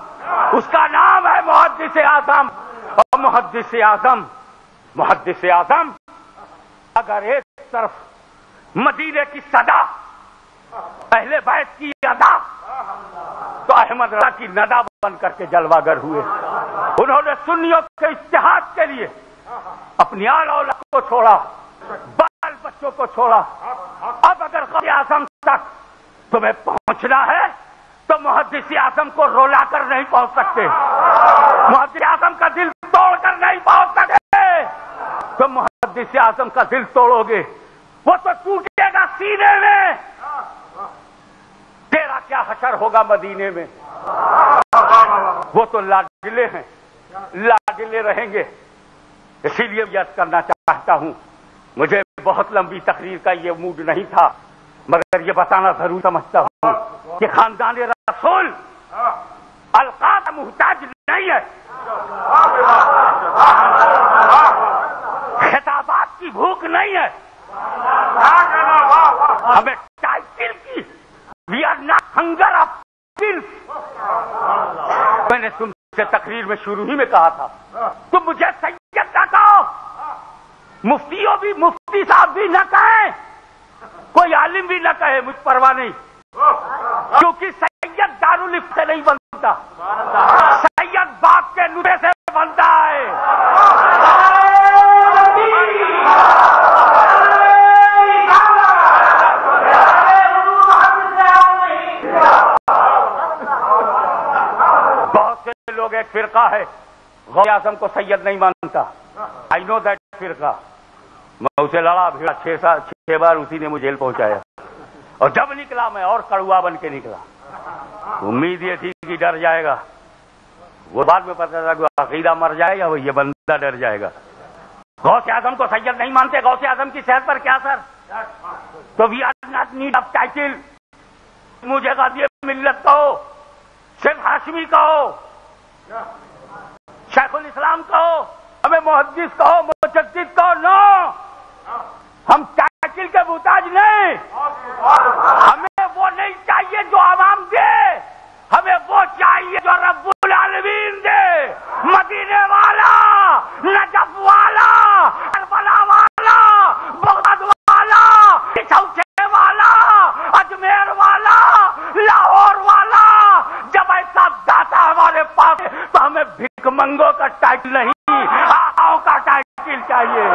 اس کا نام ہے محدث اعظم۔ اور محدث اعظم اگر ایک طرف مدینے کی صدا، اہل بیت کی ادا، تو احمد رضا کی ندا بن کر کے جلوہ گر ہوئے۔ انہوں نے سنیوں کے اتحاد کے لیے اپنی آل اولاد کو چھوڑا، بال بچوں کو چھوڑا۔ اب اگر غوث اعظم تک تمہیں پہنچنا ہے تو محدث اعظم کو رولا کر نہیں پہنچ سکتے، محدث اعظم کا دل توڑ کر نہیں پہنچ سکتے۔ تو محدث اعظم کا دل توڑو گے وہ تو ٹوٹے گا سینے میں، تیرا کیا حشر ہوگا مدینے میں؟ وہ تو لاڈلے ہیں، لاڈلے رہیں گے۔ اسی لیے یاد کرنا چاہتا ہوں، مجھے بہت لمبی تقریر کا یہ موڈ نہیں تھا، مگر یہ بتانا ضرور سمجھتا ہوں کہ خاندان رسول القاب محتاج نہیں ہے، خطابات کی بھوک نہیں ہے، ہمیں ٹائٹل کی، we are not hunger of titles. میں نے تم سے تقریر میں شروع ہی میں کہا تھا، تم مجھے سید نہ کہو، مفتی صاحب بھی نہ کہیں، کوئی عالم بھی نہ کہے، مجھ پرواہ نہیں، کیونکہ سید دارالعلم سے نہیں بنتا، سید باپ کے نطفے سے بنتا ہے۔ بہت سے لوگ، ایک فرقہ ہے غوث اعظم کو سید نہیں مانتا، آئی نو دیٹ فرقہ، میں اسے لڑا بھیڑا، 6 بار اسی نے مجھے جیل پہنچایا، اور جب نکلا میں اور کڑوا بن کے نکلا۔ امید یہ تھی کہ ڈر جائے گا، وہ بعد میں پتا چلا کہ عقیدہ مر جائے گا، وہ یہ بندہ ڈر جائے گا۔ غوث اعظم کو سید نہیں مانتے، غوث اعظم کی صحت پر کیا اثر؟ تو we are not need of title, مجھے غازی ملت کہو، شیخ ہاشمی کہو، شیخ الاسلام کہو، ہمیں محدث کہو، مجدد کہو، نو، ہم ٹائٹل کے محتاج نہیں، ہمیں وہ نہیں چاہیے جو عوام دے، ہمیں وہ چاہیے جو رب العالمین دے، مدینے والا، نجف والا، کربلا والا، بغداد والا، چھوچے والا، اجمیر والا، لاہور والا۔ جب ایسا داتا ہمارے پاس تو ہمیں بھک منگوں کا ٹائٹل نہیں، آقاؤں کا ٹائٹل چاہیے۔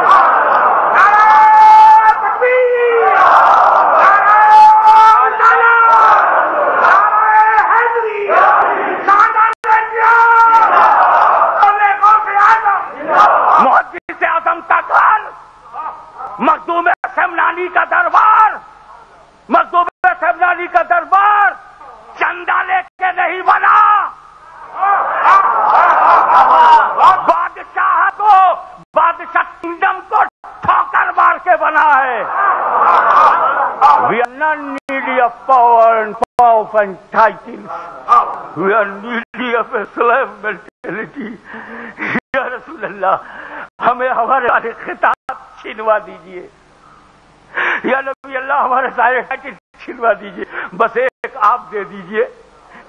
محدث اعظم کا گھر مخدوم سمنانی کا دربار، مخدوم سمنانی کا دربار چندہ لے کے نہیں بنا، بادشاہ کو، بادشاہ کنگڈم کو ٹھوکر مار کے بنا ہے۔ We are not needy of power and titles. We are needy of a slave mentality. یا رسول اللہ، ہمیں ہمارے سارے خطاب چھنوا دیجئے، یا نبی اللہ ہمارے سارے ٹائٹل چھنوا دیجئے، بس ایک آپ دے دیجئے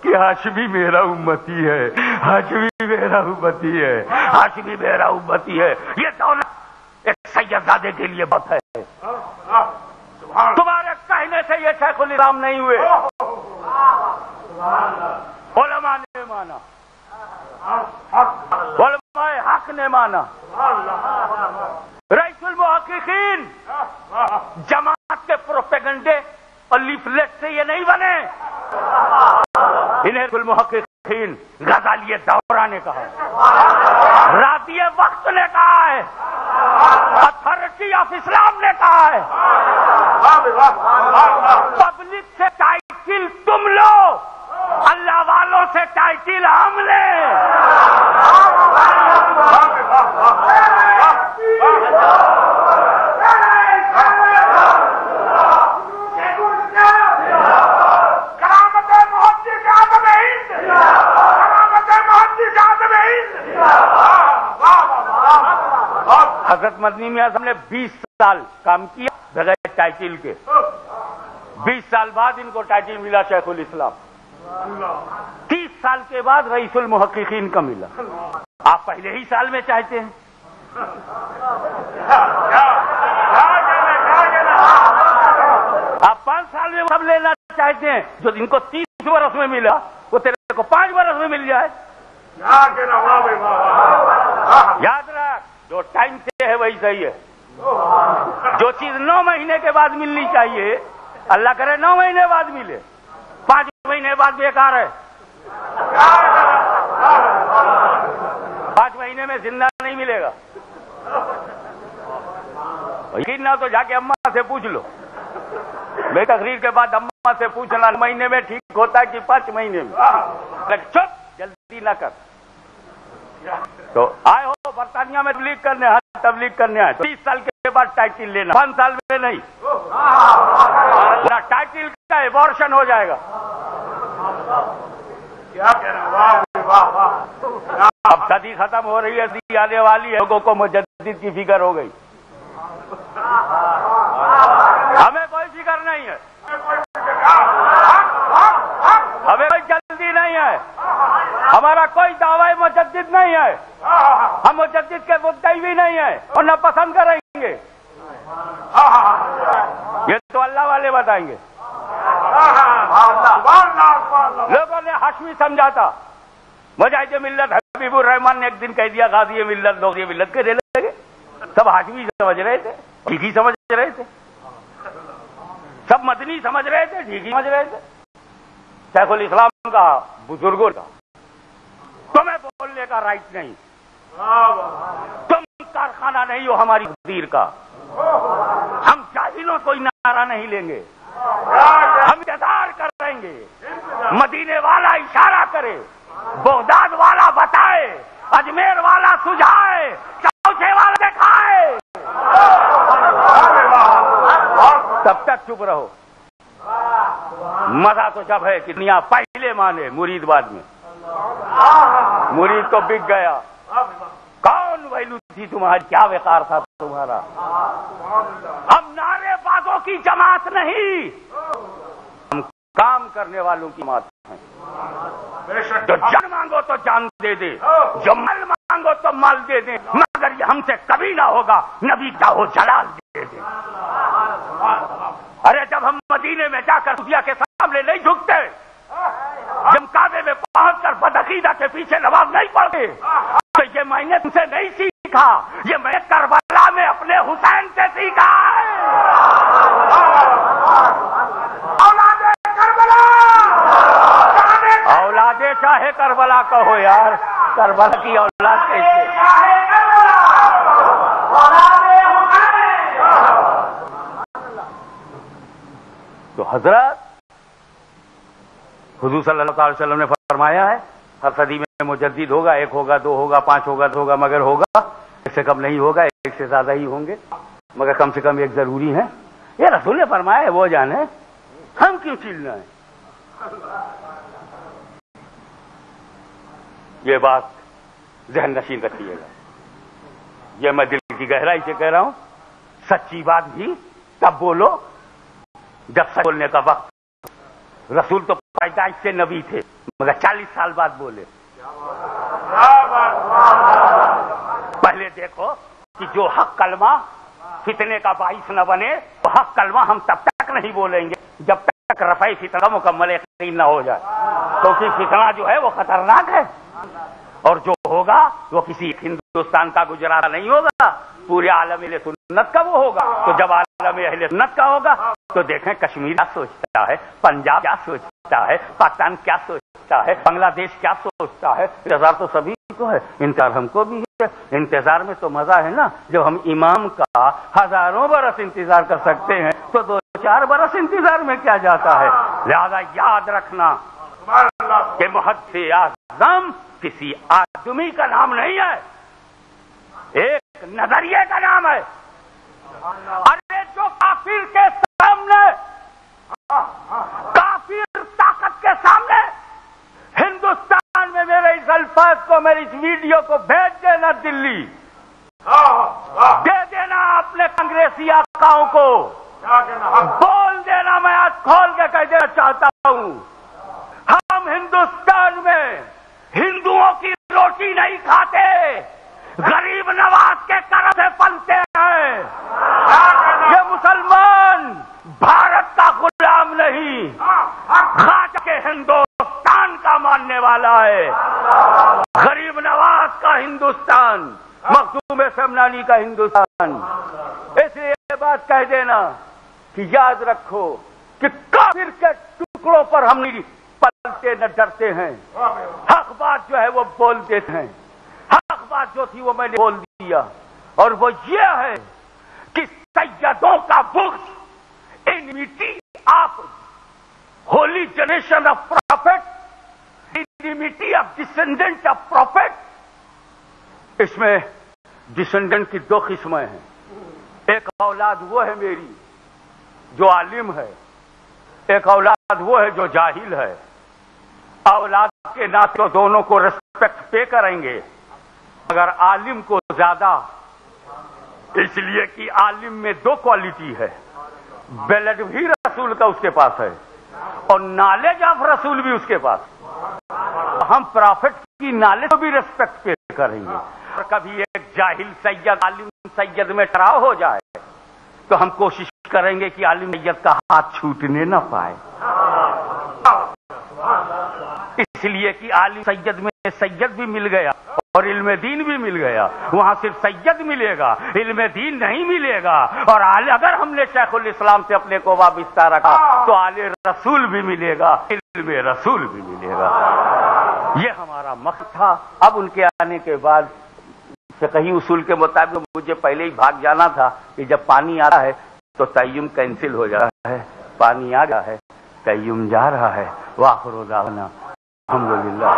کہ ہاشمی میرا امتی ہے، ہاشمی میرا امتی ہے، ہاشمی میرا امتی ہے۔ یہ دولت ایک سیدزادے کے لیے بہت ہے، تمہارے کہنے سے یہ شیخ الاسلام نہیں ہوئے، علماء نے مانا، علماء حق نے مانا، رئیس المحققین جماعت کے پروپیگنڈے اور لیفلیٹ سے یہ نہیں بنے، انہیں المحققین محققین غزالی دورہ نے کہا ہے، راضی وقت نے کہا ہے، اتھارٹی آف اسلام نے کہا ہے، پبلک سے ٹائٹل تم لو، اللہ والوں سے ٹائٹل ہم لیں۔ حضرت مدنی میاں صاحب نے 20 سال کام کیا بغیر ٹائٹل کے، 20 سال بعد ان کو ٹائٹل ملا شیخ الاسلام، 30 سال کے بعد رئیس المحققین کا ملا۔ آپ پہلے ہی سال میں چاہتے ہیں؟ آپ 5 سال میں سب لینا چاہتے ہیں؟ جو ان کو 30 برس میں ملا وہ تیرے کو 5 برس میں مل جائے۔ یاد رکھ، جو ٹائم سے ہے وہی صحیح ہے۔ جو چیز 9 مہینے کے بعد ملنی چاہیے، اللہ کرے 9 مہینے بعد ملے، 5 مہینے بعد بیکار ہے۔ 5 مہینے میں زندہ نہیں ملے گا۔ یقین نہ تو جا کے اماں سے پوچھ لو، میری تقریر کے بعد اماں سے پوچھنا 9 مہینے میں ٹھیک ہوتا ہے کہ 5 مہینے میں؟ چپ، جلدی نہ کر۔ تو آئے ہو برطانیہ میں تبلیغ کرنے، تبلیغ کرنے آئے 30 سال کے بعد ٹائٹل لینا، 5 سال میں نہیں، ٹائٹل کا ایبارشن ہو جائے گا۔ اب صدی ختم ہو رہی ہے، صدی آنے والی ہے، لوگوں کو مجدد کی فکر ہو گئی، ہمیں کوئی فکر نہیں ہے، ہمیں کوئی جلدی نہیں ہے، ہمارا کوئی دعوی مجدد نہیں ہے، ہم مجدد کے مدعی بھی نہیں ہیں اور نہ پسند کریں گے، یہ تو اللہ والے بتائیں گے۔ لوگوں نے ہاشمی سمجھا تھا، مجاہد ملت حبیب الرحمان نے ایک دن کہہ دیا غازی ملت، لوگ یہ ملت کے دینے لگے، سب ہاشمی سمجھ رہے تھے، ٹھیک ہی سمجھ رہے تھے، سب مدنی سمجھ رہے تھے، ٹھیک ہی سمجھ رہے تھے۔ شیخ الاسلام کا، بزرگوں کا، تمہیں بولنے کا رائٹ نہیں، تم کارخانہ نہیں ہو ہماری تقدیر کا، ہم جاہلوں کوئی نعرہ نہیں لیں گے، ہم انتظار کریں گے، مدینے والا اشارہ کرے، بغداد والا بتائے، اجمیر والا سجھائے، چوچے والا دکھائے، تب تک چپ رہو۔ مزہ تو جب ہے کہ دنیا پہلے مانے، مرید بعد میں، مرید تو بک گیا، کون ویلو تھی تمہاری، کیا وقار تھا تمہارا۔ ہم نعرے بازوں کی جماعت نہیں، ہم کام کرنے والوں کی جماعت ہیں۔ جو جان مانگو تو جان دے دے، جو مال مانگو تو مال دے دے، مگر یہ ہم سے کبھی نہ ہوگا، نبی چاہو جلال دے دے۔ ارے جب ہم مدینے میں جا کر صوفیہ کے سامنے نہیں جھکتے، جب کعبے میں پہنچ کر بدعقیدہ کے پیچھے نماز نہیں پڑھتے، تو یہ میں نے تم سے نہیں سیکھا، یہ میں کربلا میں اپنے حسین سے سیکھا ہے۔ اولاد کربلا، اولاد چاہے کربلا کہو یار، کربلا کی اولاد کیسے؟ تو حضرت حضور صلی اللہ علیہ وسلم نے فرمایا ہے ہر صدی میں مجدد ہوگا، 1 ہوگا، 2 ہوگا، 5 ہوگا، 2 ہوگا، مگر ہوگا، 1 سے کم نہیں ہوگا، 1 سے زیادہ ہی ہوں گے، مگر کم سے کم 1 ضروری ہے۔ یہ رسول نے فرمایا ہے، وہ جانے، ہم کیوں چیلنا ہے؟ یہ بات ذہن نشین رکھیے گا، یہ میں دل کی گہرائی سے کہہ رہا ہوں، سچی بات بھی تب بولو جب سچ بولنے کا وقت۔ رسول تو پیدائش سے نبی تھے، مگر 40 سال بعد بولے۔ پہلے دیکھو کہ جو حق کلمہ فتنے کا باعث نہ بنے، تو حق کلمہ ہم تب تک نہیں بولیں گے جب تک رفع فتنہ مکمل یقین نہ ہو جائے، کیونکہ فتنہ جو ہے وہ خطرناک ہے، اور جو ہوگا وہ کسی ہندوستان کا گجرات نہیں ہوگا، پورے عالم اہل سنت کا وہ ہوگا۔ تو جب عالم اہل سنت کا ہوگا تو دیکھیں کشمیر کیا سوچتا ہے، پنجاب کیا سوچتا ہے، پاکستان کیا سوچتا سوچتا ہے، بنگلہ دیش کیا سوچتا ہے؟ انتظار تو سبھی کو ہے، انتظار ہم کو بھی ہے۔ انتظار میں تو مزہ ہے نا، جب ہم امام کا ہزاروں برس انتظار کر سکتے ہیں تو 2-4 برس انتظار میں کیا جاتا ہے؟ لہذا یاد رکھنا کہ محدث اعظم کسی آدمی کا نام نہیں ہے، ایک نظریے کا نام ہے۔ ارے جو کافر کے سامنے، کافر طاقت کے سامنے ہندوستان میں میرے اس الفاظ کو، میری اس ویڈیو کو بھیج دینا دلی، دے دینا اپنے کانگریسی آقاؤں کو، بول دینا، میں آج کھول کے کہہ دینا چاہتا ہوں، ہم ہندوستان میں ہندوؤں کی روٹی نہیں کھاتے، غریب نواز کے کرم سے پلتے ہیں۔ یہ مسلمان بھارت کا غلام نہیں، خواجہ کے ہندوستان کا ماننے والا ہے، غریب نواز کا ہندوستان، مخدوم سمنانی کا ہندوستان۔ اس لیے یہ بات کہہ دینا کہ یاد رکھو کہ کافر کے ٹکڑوں پر ہم نہیں پلتے نہ ڈرتے ہیں، حق بات جو ہے وہ بول دیتے ہیں۔ حق بات جو تھی وہ میں نے بول دیا، اور وہ یہ ہے کہ سیدوں کا بغض، animosity of holy generation of prophet, animosity of descendant of prophet, اس میں ڈسینڈنٹ کی 2 قسمیں ہیں۔ ایک اولاد وہ ہے میری جو عالم ہے، ایک اولاد وہ ہے جو جاہل ہے۔ اولاد کے ناطے تو دونوں کو ریسپیکٹ پے کریں گے، مگر عالم کو زیادہ، اس لیے کہ عالم میں 2 کوالٹی ہے، بلڈ بھی رسول کا اس کے پاس ہے اور نالج آف رسول بھی اس کے پاس۔ ہم پرافٹ کی نالج کو بھی ریسپیکٹ پے کریں گے، اور کبھی ایک جاہل سید عالم سید میں ٹکراؤ ہو جائے تو ہم کوشش کریں گے کہ عالم سید کا ہاتھ چھوٹنے نہ پائے، اس لیے کہ عالم سید میں سید بھی مل گیا اور علم دین بھی مل گیا، وہاں صرف سید ملے گا، علم دین نہیں ملے گا۔ اور اگر ہم نے شیخ الاسلام سے اپنے کو وابستہ رکھا تو آل رسول بھی ملے گا، علم رسول بھی ملے گا۔ یہ ہمارا مقصد تھا۔ اب ان کے آنے کے بعد فقہی اصول کے مطابق مجھے پہلے ہی بھاگ جانا تھا کہ جب پانی آ رہا ہے تو تیمم کینسل ہو جاتا ہے، پانی آ گیا ہے، تیمم جا رہا ہے۔ وآخر دعوانا الحمدللہ۔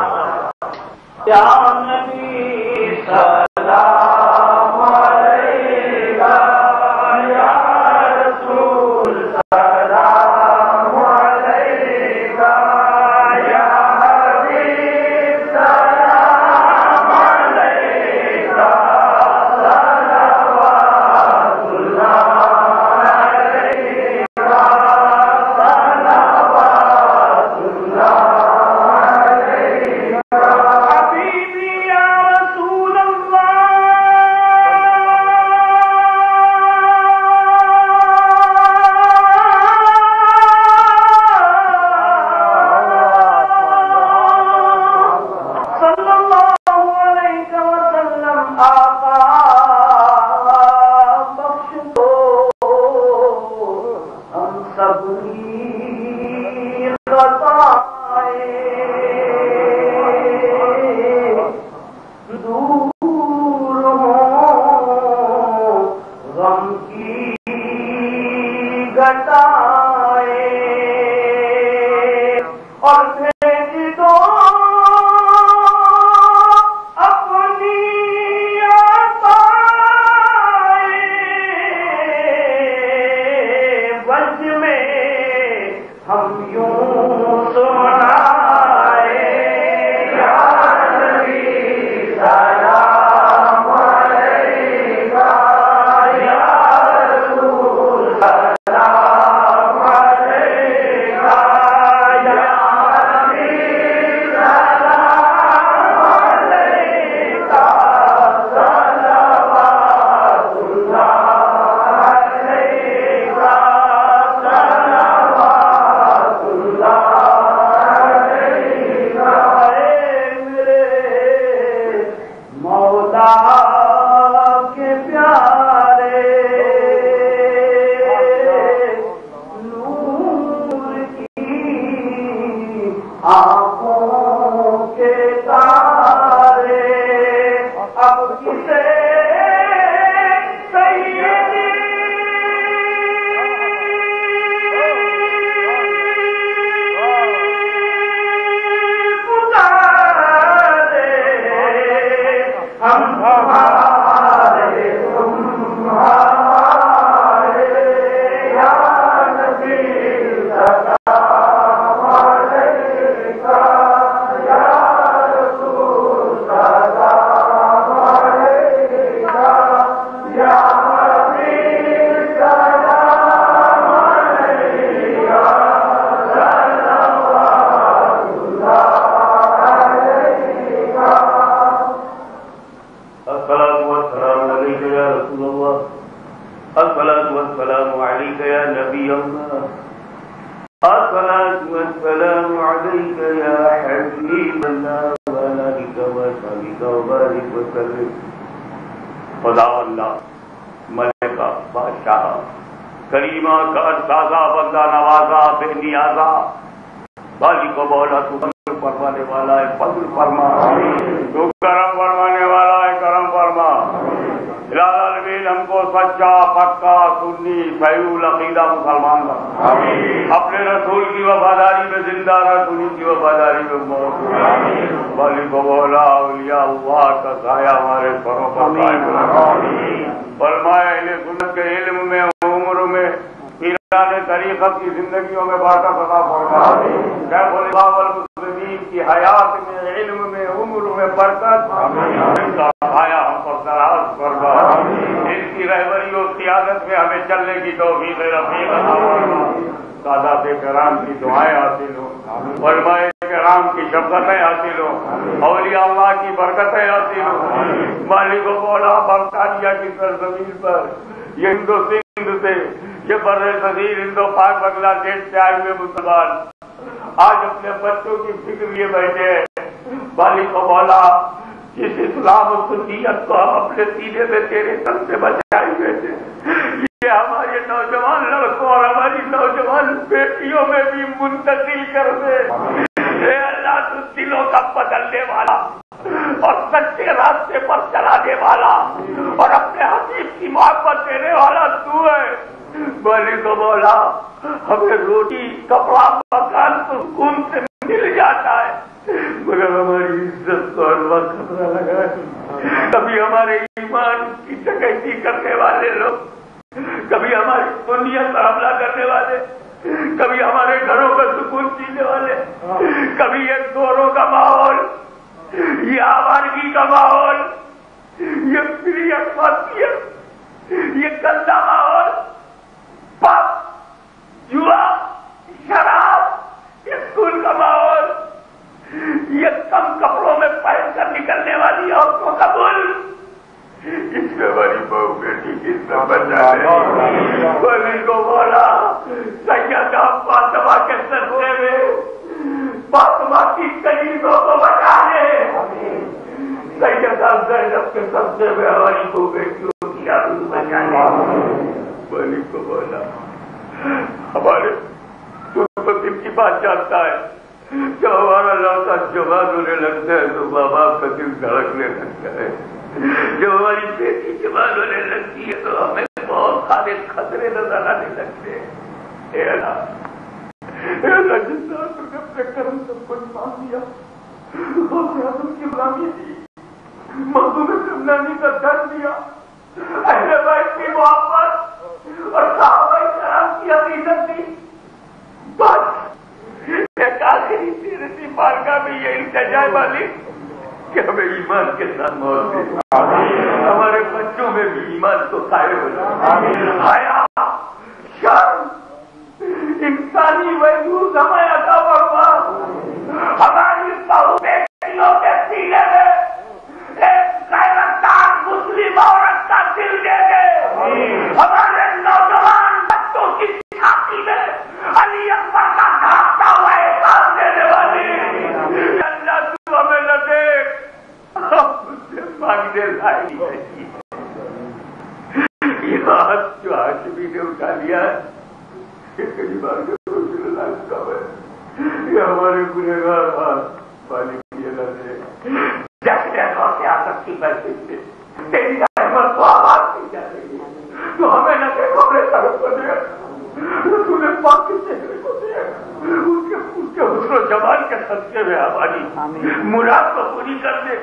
یا نبی سلام علیکہ، یا رسول سلام علیکہ، یا حبیب سلام علیکہ، صلوات اللہ علیکہ، صلوات اللہ علیکہ، حبیبی یا رسول اللہ صلی اللہ علیہ وسلم، آقا بخش دو ہم سب کی خطائیں، دور ہوں غم کی گھٹائیں، اور بھیج دو اپنی عطائیں، وجہ میں ہم یوں سنائے، یا نبی سلام علیکہ، یا رسول سلام علیکہ، یا حبیب سلام علیکہ، صلوات اللہ علیکہ، صلوات اللہ علیکہ۔ اے میرے مولا کے پیارے، نور کی آنکھوں عليك يا حبيب الله وعلى آلك وصحبك وبارك وسلم. خدا اللہ ملکہ بادشاہ کریمہ کر سازا بندہ نوازا بے نیازا بالی کو بولا تو فضل فرمانے والا ہے فضل فرما تو کرم فرمانے والا ہے کرم فرما. العالمین ہم کو سچا پکا سنی صحیح العقیدہ مسلمان بنا. اپنے رسول کی وفاداری میں زندہ رہ انہی کی وفاداری میں موت. بالی کو بولا اولیاء اللہ کا سایہ ہمارے سروں پر قائم رکھا. فرمائے اہل سنت کے علم میں عمر میں پیران طریقت کی زندگیوں میں برکت عطا فرما. شیخ الاسلام والمسلمین کی حیات میں علم میں عمر میں برکت ان کا سایہ ہم پر دراز فرما. ان کی رہبری اور قیادت میں ہمیں چلنے کی توفیق رفیق عطا فرما. سادات کرام کی دعائیں حاصل ہوں, علماء کرام کی شفقتیں حاصل ہوں, اولیاء اللہ کی برکتیں حاصل ہوں. مالک و مولا برطانیہ کی سرزمین پر یہ ہند و سندھ سے یہ بر صغیر ہندو پاک بنگلہ دیش سے آئے ہوئے مسلمان آج اپنے بچوں کی فکر لیے بیٹھے ہیں. مالک و مولا جس اسلام و سنیت کو ہم اپنے سینے میں تیرے تن سے بچائے ہوئے تھے یہ ہمارے نوجوان لڑکوں اور ہماری نوجوان بیٹیوں میں بھی منتقل کر دے. اے اللہ تو دلوں کا بدلنے والا اور سچے راستے پر چلانے والا اور اپنے حبیب کی محبت دینے والا تو ہے. مالک و مولا ہمیں روٹی کپڑا مکان سکون سے مل جاتا ہے مگر ہماری عزت کو ہر وقت خطرہ لگا ہے. کبھی ہمارے ایمان کی ڈکیتی کرنے والے لوگ, کبھی ہماری سنیت پر حملہ کرنے والے, کبھی ہمارے گھروں کا سکون چھیننے والے, کبھی یہ دوروں کا ماحول, یہ آوارگی کا ماحول, یہ فری ایٹماسفیئر, یہ گندا ماحول, پب, جوا, شراب, اسکول کا ماحول, یہ کم کپڑوں میں پہن کر نکلنے والی عورتوں کا ملک, اس میں ہماری بہو بیٹی کی بلی کو بولا سیدہ فاطمہ کے سجدے میں فاطمہ کی کلیزوں کو بچا لے. سیدہ زینب کے سجدے میں ہماری بہو بیٹیوں کی آبرو بچا لے. بلی کو بولا ہمارے دل کی بات جانتا ہے. جب ہمارا لڑکا جوان ہونے لگتا ہے تو ماں باپ کا دل دھڑکنے لگتا ہے. جب ہماری بیٹی جوان ہونے لگتی ہے تو ہمیں بہت سارے خطرے نظر آنے لگتے ہیں. اے اللہ جس طرح تم نے اپنے کرم سب کچھ مان دیا, اعظم کی غلامی دی, مظلوم کمنانی کا درد دیا, اہل بیت کی محبت اور صحابہ کرام کی عقیدت دی, بس ایک آخری تیرے سی بارگاہ میں یہ التجا والی کہ ہمیں ایمان کے ساتھ موت دے. ہمارے بچوں میں بھی ایمان کو قائم ہو جائے. حیا, شرم, انسانی وجود ہمیں عطا فرما. ہماری بہو بیٹیوں کے سینے میں ایک غیرتدار مسلم عورت کا دل دے دے. ہمارے نوجوان بچوں کی چھاتی میں علی اکبر کا ڈھانپتا ہوا احساس دینے والی. اللہ تو ہمیں نہ دیکھ, مانگنے لائی ہے. یہ ہاتھ جو ہاشمی نے اٹھا لیا ہے یہ ہمارے گنہگار ہاتھ پانی کیے لگے. جیسے سیاست کی محفل سے تیری رحمت کو آواز دی جا رہی ہے تو ہمیں نہ دیکھو اپنے طرف کو دے, رسول پاک کے چہرے کو دے, اس کے حسن و جمال کے صدقے میں ہماری مراد کو پوری کر دے.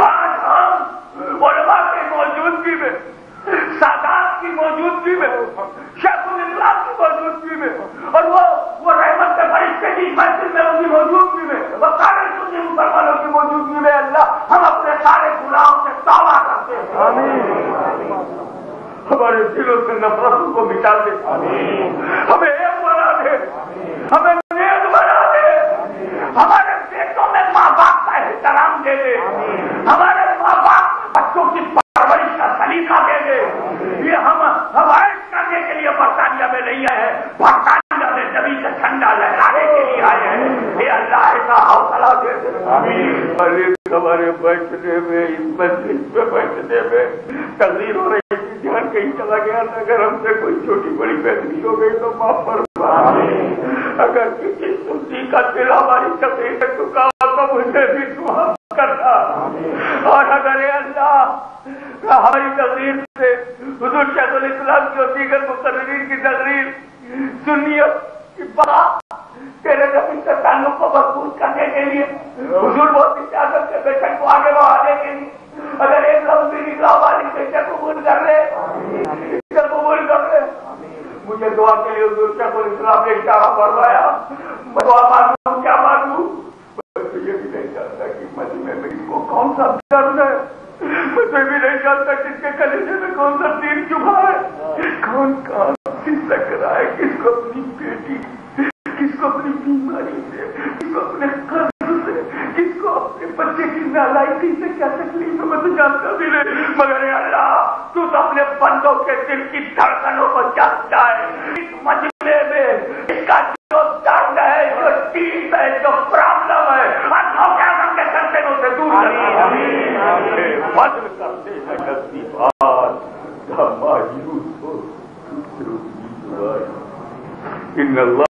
آج ہم علماء کی موجودگی میں, سادات کی موجودگی میں, شیخ الاسلام کی موجودگی میں اور وہ رحمت کے فرشتے کی محفل میں ان کی موجودگی میں, وہ سارے سنی مسلمانوں کی موجودگی میں اللہ ہم اپنے سارے گناہوں سے توبہ کرتے ہیں. ہمارے دلوں سے نفرتوں کو مٹا دے, ہمیں ایک بنا دے, ہمیں نیک بنا دے, ہمارے بیٹوں میں ماں باپ کا احترام دے دے, ہمارے ماں باپ بچوں کی پرورش کا سلیقہ دے دے. یہ ہم عائش کرنے کے لیے برطانیہ میں نہیں آئے ہیں, برطانیہ میں نبی کا جھنڈا لہرانے کے لیے آئے ہیں. یہ اللہ مالک ہمارے بیٹھنے میں اس مسجد پہ بیٹھنے میں تقریر ہو رہی تھی، دھیان کہیں چلا گیا، اگر ہم سے کوئی چھوٹی بڑی غلطی ہو گئی تو معاف فرما، اگر کسی سنی کا دل ہماری تقریر سے چکا ہو تو مجھے بھی معاف کرنا، اور اگر اللہ ہماری تقریر سے حضور شیخ الاسلام کی اور دیگر مقررین کی تقریر سنیت کی بات تیرے نبی سے تعلق کو مضبوط کرنے کے لیے، حضور بہت اجازت کے بیٹن کو آگے بڑھانے کے لیے اگر ایک لفظ بھی نکلا والی اسے قبول کر لے، اسے قبول کر لے۔ مجھے دعا کے لیے حضور شیخ الاسلام نے اشارہ فرمایا، میں دعا مانگوں کیا مانگوں؟ میں تو یہ بھی نہیں جانتا کہ مجمع میں اس کو کون سا درد ہے، میں تو بھی نہیں جانتا کس کے کلیجے میں کون سا تیر چبھا ہے، کون کہاں سے سک رہا ہے، کس کو اپنی بیٹی، کس کو اپنی بیماری سے، کس کو اپنے قرض سے، کس کو اپنے بچے کی نالائکی سے کیا تکلیف ہے، میں تو جانتا بھی نہیں، مگر اے اللہ تو اپنے بندوں کے دل کی دھڑکنوں کو جانتا ہے۔ اس مجمع میں اس کا جو درد ہے، جو ٹیپ ہے، جو پرابلم ہے، کے سنتوں سے دور فضل کرتے ہیں نصیبات مایوس ہو ان اللہ